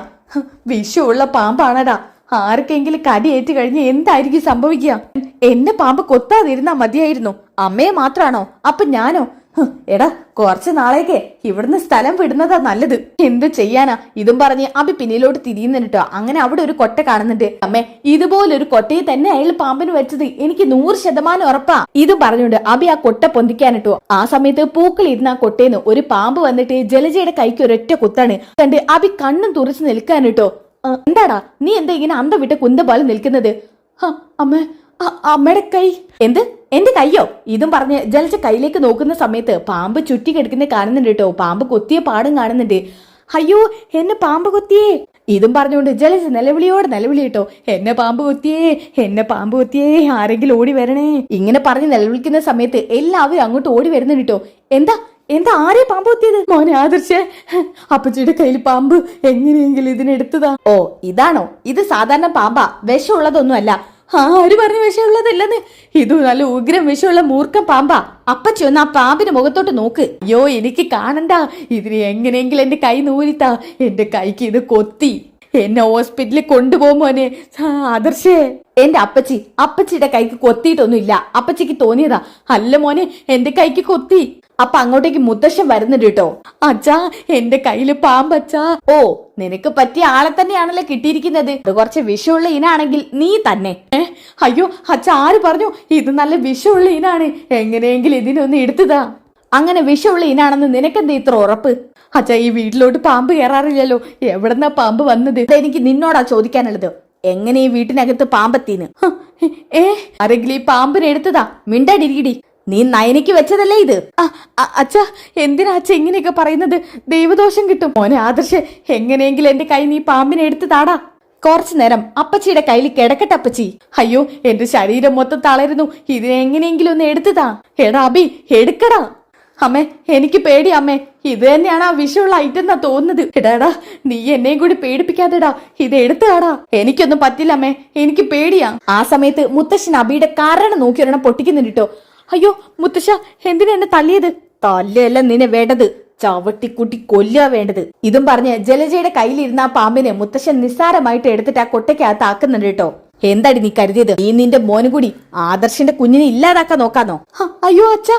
വിഷമുള്ള പാമ്പാണടാ. ആർക്കെങ്കിലും കടിയേറ്റ് കഴിഞ്ഞ് എന്തായിരിക്കും സംഭവിക്കുക? എന്നെ പാമ്പ് കൊത്താതിരുന്നാ മതിയായിരുന്നു. അമ്മയെ മാത്രാണോ? അപ്പൊ ഞാനോ? എടാ, കുറച്ച് നാളേക്ക് ഇവിടുന്ന് സ്ഥലം വിടുന്നതാ നല്ലത്. എന്ത് ചെയ്യാനാ? ഇതും പറഞ്ഞ് അബി പിന്നിലോട്ട് തിരിയുന്നുട്ടോ. അങ്ങനെ അവിടെ ഒരു കൊട്ട കാണുന്നുണ്ട്. അമ്മേ, ഇതുപോലൊരു കൊട്ടയെ തന്നെ അയാൾ പാമ്പിന് വെച്ചത് എനിക്ക് 100% ഉറപ്പാ. ഇതും പറഞ്ഞുകൊണ്ട് അബി ആ കൊട്ട പൊന്തിക്കാനിട്ടോ. ആ സമയത്ത് പൂക്കളിരുന്ന ആ കൊട്ടേന്ന് ഒരു പാമ്പ് വന്നിട്ട് ജലജയുടെ കൈക്ക് ഒരൊറ്റ കുത്താണ്. കണ്ട് അബി കണ്ണും തുറച്ച് നിൽക്കാനിട്ടോ. എന്താടാ, നീ എന്താ ഇങ്ങനെ അന്തം വിട്ട് കുന്തപോലെ നിൽക്കുന്നത്? അമ്മ, അമ്മയുടെ കൈ. എന്ത്? എന്റെ കയ്യോ? ഇതും പറഞ്ഞ് ജലജ കയ്യിലേക്ക് നോക്കുന്ന സമയത്ത് പാമ്പ് ചുറ്റി കിടക്കുന്ന കാണുന്നുണ്ട് കേട്ടോ. പാമ്പ് കൊത്തിയ പാടും കാണുന്നുണ്ട്. അയ്യോ, എന്നെ പാമ്പ് കൊത്തിയേ. ഇതും പറഞ്ഞുകൊണ്ട് ജലജ നിലവിളിയോടെ നിലവിളി കേട്ടോ. എന്നെ പാമ്പ് കൊത്തിയേ, എന്നെ പാമ്പ് കൊത്തിയേ, ആരെങ്കിലും ഓടി വരണേ. ഇങ്ങനെ പറഞ്ഞ് നിലവിളിക്കുന്ന സമയത്ത് എല്ലാവരും അങ്ങോട്ട് ഓടി വരുന്നുണ്ട് കേട്ടോ. എന്താ എന്താ ആരെ പാമ്പ് കൊത്തിയത്? മോനെ ആദർശേ, അപ്പച്ചിയുടെ കയ്യിൽ പാമ്പ് എങ്ങനെയെങ്കിലും ഇതിനെടുത്തതാ. ഓ, ഇതാണോ? ഇത് സാധാരണ പാമ്പാ, വിഷമുള്ളതൊന്നും അല്ല. ആര് പറഞ്ഞു വിഷമുള്ളതല്ലെന്ന്? ഇത് നല്ല ഉഗ്രം വിഷമുള്ള മൂർഖം പാമ്പാ. അപ്പച്ചി ഒന്ന് ആ പാമ്പിന്റെ മുഖത്തോട്ട് നോക്ക്. അയ്യോ, എനിക്ക് കാണണ്ട. ഇതിന് എങ്ങനെയെങ്കിലും എന്റെ കൈ നൂരിത്താ. എന്റെ കൈക്ക് ഇത് കൊത്തി. എന്നെ ഹോസ്പിറ്റലിൽ കൊണ്ടുപോകുമോനെ. ആദർശേ, എന്റെ അപ്പച്ചിയുടെ കൈക്ക് കൊത്തിയിട്ടൊന്നുമില്ല. അപ്പച്ചിക്ക് തോന്നിയതാ. അല്ല മോനെ, എന്റെ കൈക്ക് കൊത്തി. അപ്പൊ അങ്ങോട്ടേക്ക് മുത്തശ്ശൻ വരുന്നുണ്ട് കേട്ടോ. അച്ഛാ, എന്റെ കയ്യില് പാമ്പച്ചാ. ഓ, നിനക്ക് പറ്റിയ ആളെ തന്നെയാണല്ലോ കിട്ടിയിരിക്കുന്നത്. ഇത് കുറച്ച് വിഷമുള്ള ഇനാണെങ്കിൽ നീ തന്നെ. അയ്യോ അച്ഛ, ആര് പറഞ്ഞു? ഇത് നല്ല വിഷമുള്ള ഇനാണ്. എങ്ങനെയെങ്കിലും ഇതിനൊന്ന് എടുത്തതാ. അങ്ങനെ വിഷമുള്ള ഇനാണെന്ന് നിനക്കെന്താ ഇത്ര ഉറപ്പ്? അച്ഛ, ഈ വീട്ടിലോട്ട് പാമ്പ് കയറാറില്ലല്ലോ. എവിടെന്നാ പാമ്പ് വന്നത്? എനിക്ക് നിന്നോടാ ചോദിക്കാനുള്ളത്. എങ്ങനെ ഈ വീട്ടിനകത്ത് പാമ്പെത്തീന്ന്? ആരെങ്കിലും ഈ പാമ്പിനെ എടുത്തതാ? മിണ്ടാടിരിക്കടി. നീ നയനിക്ക് വെച്ചതല്ലേ ഇത്? അച്ഛ, എന്തിനാ അച്ഛ ഇങ്ങനെയൊക്കെ പറയുന്നത്? ദൈവദോഷം കിട്ടും. മോനെ ആദർശ്, എങ്ങനെയെങ്കിലും എന്റെ കൈ നീ പാമ്പിനെ എടുത്ത് താടാ. കുറച്ചു നേരം അപ്പച്ചിയുടെ കയ്യിൽ കിടക്കട്ടെ അപ്പച്ചി. അയ്യോ, എന്റെ ശരീരം മൊത്തം തളരുന്നു. ഇതിനെങ്ങനെയെങ്കിലും ഒന്ന് എടുത്തുതാ. എടാ അബി, എടുക്കടാ. അമ്മേ, എനിക്ക് പേടി അമ്മേ. ഇത് തന്നെയാണ് ആ വിഷമുള്ള ഐറ്റം എന്നാ തോന്നുന്നത്. എടാടാ, നീ എന്നെയും കൂടി പേടിപ്പിക്കാതെടാ. ഇത് എടുത്താടാ. എനിക്കൊന്നും പറ്റില്ല അമ്മേ, എനിക്ക് പേടിയാ. ആ സമയത്ത് മുത്തശ്ശൻ അബിയുടെ കാരണം നോക്കി ഒരെണ്ണം പൊട്ടിക്കുന്നുണ്ടോ. അയ്യോ മുത്തശ്ശ, എന്തിനാ എന്നെ തല്ലിയത്? തല്ലല്ല നിന്നെ വേണ്ടത്, ചവിട്ടിക്കുട്ടി കൊല്ലുക വേണ്ടത്. ഇതും പറഞ്ഞ് ജലജയുടെ കയ്യിലിരുന്ന ആ പാമ്പിനെ മുത്തശ്ശൻ നിസ്സാരമായിട്ട് എടുത്തിട്ട് ആ കൊട്ടയ്ക്കകത്ത് ആക്കുന്നുണ്ട് കേട്ടോ. എന്താടി നീ കരുതിയത്? നീ നിന്റെ മോനും കൂടി ആദർശിന്റെ കുഞ്ഞിനെ ഇല്ലാതാക്കാൻ നോക്കാന്നോ? അയ്യോ അച്ഛ,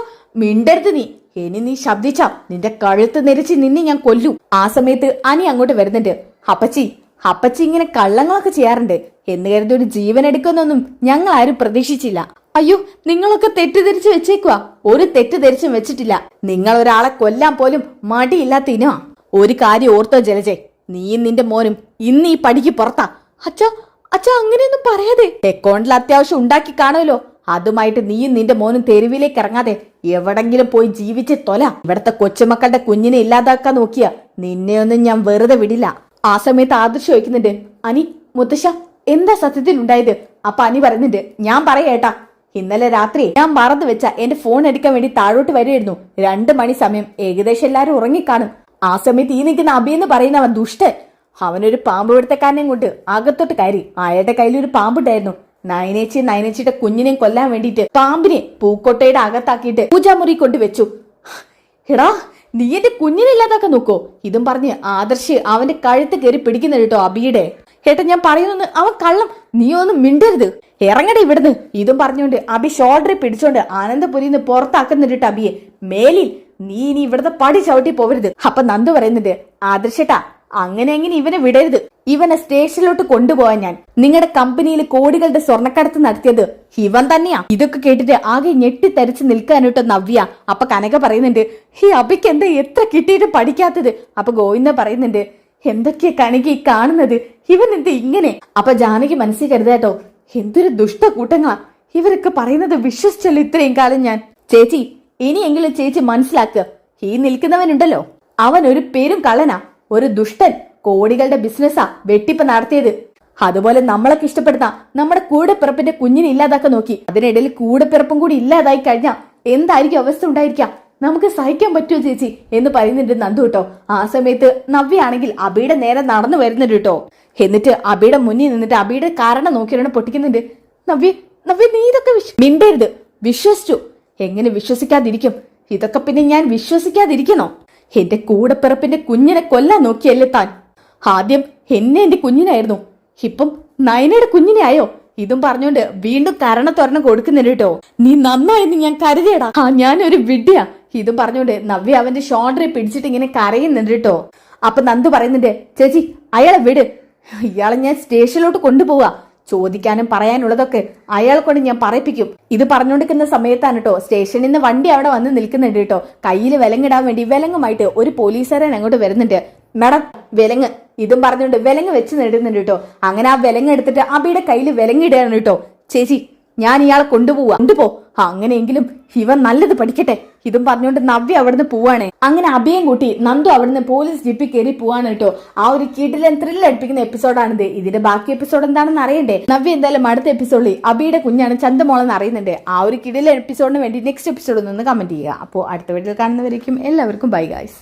മിണ്ടരുത് നീ. ഇനി നീ ശബ്ദിച്ചാ നിന്റെ കഴുത്ത് നെരിച്ച് നിന്നെ ഞാൻ കൊല്ലു. ആ സമയത്ത് അനി അങ്ങോട്ട് വരുന്നുണ്ട്. അപ്പച്ചി ഇങ്ങനെ കള്ളങ്ങളൊക്കെ ചെയ്യാറുണ്ട് എന്ന് കരുതി ഒരു ജീവൻ എടുക്കുന്നൊന്നും ഞങ്ങൾ ആരും പ്രതീക്ഷിച്ചില്ല. അയ്യോ, നിങ്ങളൊക്കെ തെറ്റിദ്ധരിച്ച് വെച്ചേക്കുവാ. ഒരു തെറ്റിദ്ധരിച്ചും വെച്ചിട്ടില്ല. നിങ്ങൾ ഒരാളെ കൊല്ലാൻ പോലും മടിയില്ലാത്തിനോ. ഒരു കാര്യം ഓർത്തോ ജലജെ, നീയും നിന്റെ മോനും ഇന്ന് ഈ പടിക്ക് പുറത്താ. അച്ഛ അങ്ങനെയൊന്നും പറയാതെ. അക്കൗണ്ടിൽ അത്യാവശ്യം ഉണ്ടാക്കി കാണുമല്ലോ. അതുമായിട്ട് നീയും നിന്റെ മോനും തെരുവിലേക്ക് ഇറങ്ങാതെ എവിടെങ്കിലും പോയി ജീവിച്ച് തൊല. ഇവിടത്തെ കൊച്ചുമക്കളുടെ കുഞ്ഞിനെ ഇല്ലാതാക്കാൻ നോക്കിയ നിന്നെയൊന്നും ഞാൻ വെറുതെ വിടില്ല. ആ സമയത്ത് ആദർശ് ചോദിക്കുന്നുണ്ട്, അനി മുത്തശ്ശ എന്താ സത്യത്തിൽ ഉണ്ടായത്? അപ്പൊ അനി പറയുന്നുണ്ട്, ഞാൻ പറയേട്ടാ. ഇന്നലെ രാത്രി ഞാൻ മറന്നു വെച്ച എന്റെ ഫോൺ എടുക്കാൻ വേണ്ടി താഴോട്ട് വരുമായിരുന്നു. 2 മണി സമയം. ഏകദേശം എല്ലാരും ഉറങ്ങിക്കാണും. ആ സമയത്ത് ഈ നിൽക്കുന്ന അബിയെന്ന് പറയുന്നവൻ ദുഷ്ടൻ. അവനൊരു പാമ്പ് പിടുത്തക്കാരനെയും കൊണ്ട് അകത്തോട്ട് കയറി. അയാളുടെ കയ്യിൽ ഒരു പാമ്പുണ്ടായിരുന്നു. നയനേച്ചിയുടെ കുഞ്ഞിനെയും കൊല്ലാൻ വേണ്ടിയിട്ട് പാമ്പിനെ പൂക്കോട്ടയുടെ അകത്താക്കിയിട്ട് പൂജാമുറി കൊണ്ടുവച്ചു. എടാ, നീ എന്റെ കുഞ്ഞിനെ ഇല്ലാതാക്കാൻ നോക്കോ? ഇതും പറഞ്ഞ് ആദർശ് അവന്റെ കഴുത്ത് കയറി പിടിക്കുന്ന കേട്ടോ അബിയുടെ. ഏട്ടാ, ഞാൻ പറയുന്നു, അവൻ കള്ളം. നീ ഒന്നും മിണ്ടരുത്. ഇറങ്ങടെ ഇവിടുന്ന്. ഇതും പറഞ്ഞുകൊണ്ട് അബി ഷോൾഡറിൽ പിടിച്ചോണ്ട് ആനന്ദപുരിന്ന് പുറത്താക്കുന്നുണ്ട് അബിയെ. മേലിൽ നീ ഇനി ഇവിടുത്തെ പടി ചവിട്ടി പോവരുത്. അപ്പൊ നന്ദു പറയുന്നുണ്ട്, ആദർശേട്ടാ അങ്ങനെ ഇവനെ വിടരുത്. ഇവനെ സ്റ്റേഷനിലോട്ട് കൊണ്ടുപോവാൻ ഞാൻ. നിങ്ങളുടെ കമ്പനിയിൽ കോടികളുടെ സ്വർണ്ണക്കടത്ത് നടത്തിയത് ഇവൻ തന്നെയാ. ഇതൊക്കെ കേട്ടിട്ട് ആകെ ഞെട്ടിത്തരിച്ച് നിൽക്കാനിട്ടോ നവ്യ. അപ്പൊ കനക പറയുന്നുണ്ട്, ഈ അബിക്ക് എന്താ എത്ര കിട്ടിയിട്ട് പഠിക്കാത്തത്? അപ്പൊ ഗോവിന്ദ പറയുന്നുണ്ട്, എന്തൊക്കെയാ കനക ഈ കാണുന്നത്? ഇവൻ എന്താ ഇങ്ങനെ? അപ്പൊ ജാനകി മനസ്സിൽ കരുതാട്ടോ, എന്തൊരു ദുഷ്ട കൂട്ടങ്ങളാ ഇവരൊക്കെ പറയുന്നത്. വിശ്വസിച്ചല്ലോ ഇത്രയും കാലം ഞാൻ. ചേച്ചി, ഇനിയെങ്കിലും ചേച്ചി മനസ്സിലാക്കുക, ഈ നിൽക്കുന്നവനുണ്ടല്ലോ അവൻ ഒരു പേരും കള്ളനാ, ഒരു ദുഷ്ടൻ, കോടികളുടെ ബിസിനസ്സാ വെട്ടിപ്പ് നടത്തിയത്. അതുപോലെ നമ്മളൊക്കെ ഇഷ്ടപ്പെടുന്ന നമ്മുടെ കൂടെപ്പിറപ്പിന്റെ കുഞ്ഞിനെ ഇല്ലാതാക്കാൻ നോക്കി. അതിനിടയിൽ കൂടെപ്പിറപ്പും കൂടി ഇല്ലാതായി കഴിഞ്ഞാൽ എന്തായിരിക്കും അവസ്ഥ ഉണ്ടായിരിക്കാം? നമുക്ക് സഹിക്കാൻ പറ്റുമോ ചേച്ചി എന്ന് പറയുന്നുണ്ട് നന്ദു കേട്ടോ. ആ സമയത്ത് നവ്യാണെങ്കിൽ അബിയുടെ നേരെ നടന്നു വരുന്നുണ്ട് കേട്ടോ. എന്നിട്ട് അബിയുടെ മുന്നിൽ നിന്നിട്ട് അബിയുടെ കാരണം നോക്കിയാണ് പൊട്ടിക്കുന്നുണ്ട്. നവ്യ നവ്യ നീ ഇതൊക്കെ മിണ്ടരുത്, വിശ്വസിച്ചു. എങ്ങനെ വിശ്വസിക്കാതിരിക്കും? ഇതൊക്കെ പിന്നെ ഞാൻ വിശ്വസിക്കാതിരിക്കണോ? എന്റെ കൂടെപ്പിറപ്പിന്റെ കുഞ്ഞിനെ കൊല്ലാൻ നോക്കിയല്ലേ താൻ? ആദ്യം എന്റെ കുഞ്ഞിനായിരുന്നു, ഇപ്പം നയനയുടെ കുഞ്ഞിനെ ആയോ? ഇതും പറഞ്ഞോണ്ട് വീണ്ടും കരണത്തൊരെണ്ണം കൊടുക്കുന്നുണ്ട് കേട്ടോ. നീ നന്നായെന്ന് ഞാൻ കരുതിയടാ, ഞാനൊരു വിഡ്ഢിയാ. ഇതും പറഞ്ഞോണ്ട് നവ്യ അവന്റെ ഷോൾഡറെ പിടിച്ചിട്ട് ഇങ്ങനെ കരയുന്നുണ്ട് കേട്ടോ. അപ്പൊ നന്ദു പറയുന്നുണ്ട്, ചേച്ചി അയാളെ വിട്, ഇയാളെ ഞാൻ സ്റ്റേഷനിലോട്ട് കൊണ്ടുപോവാ. ചോദിക്കാനും പറയാനുള്ളതൊക്കെ അയാളെ കൊണ്ട് ഞാൻ പറയിപ്പിക്കും. ഇത് പറഞ്ഞുകൊണ്ടിരിക്കുന്ന സമയത്താണ് കേട്ടോ സ്റ്റേഷനിൽ നിന്ന് വണ്ടി അവിടെ വന്ന് നിൽക്കുന്നുണ്ട് കേട്ടോ. കയ്യിൽ വിലങ്ങിടാൻ വേണ്ടി വിലങ്ങുമായിട്ട് ഒരു പോലീസുകാരൻ അങ്ങോട്ട് വരുന്നുണ്ട്. മാഡം വിലങ്ങ്, ഇതും പറഞ്ഞുകൊണ്ട് വിലങ്ങ് വെച്ച് നേടുന്നുണ്ട് കേട്ടോ. അങ്ങനെ ആ വിലങ്ങ് എടുത്തിട്ട് അബിയുടെ കയ്യിൽ വിലങ്ങിടുകയാണ് കേട്ടോ. ചേച്ചി ഞാൻ ഇയാളെ കൊണ്ടുപോ, അങ്ങനെയെങ്കിലും ഇവൻ നല്ലത് പഠിക്കട്ടെ. ഇതും പറഞ്ഞുകൊണ്ട് നവ്യ അവിടുന്ന് പോവാണ്. അങ്ങനെ അബിയും കൂട്ടി നന്ദു അവിടുന്ന് പോലീസ് ജീപ്പിൽ കയറി പോവാണ് കേട്ടോ. ആ ഒരു കിടിലൻ ത്രില്ലടിപ്പിക്കുന്ന എപ്പിസോഡാണിത്. ഇതിന്റെ ബാക്കി എപ്പിസോഡ് എന്താണെന്ന് അറിയണ്ടേ? നവ്യ എന്തായാലും അടുത്ത എപ്പിസോഡിൽ അബിയുടെ കുഞ്ഞാണ് ചന്തമോളെന്ന് അറിയുന്നുണ്ട്. ആ ഒരു കിടിലൻ എപ്പിസോഡിന് വേണ്ടി നെക്സ്റ്റ് എപ്പിസോഡിൽ നിന്ന് കമന്റ് ചെയ്യുക. അപ്പോൾ അടുത്ത വീഡിയോയിൽ കാണുന്നവരേക്കും എല്ലാവർക്കും ബൈ ഗൈസ്.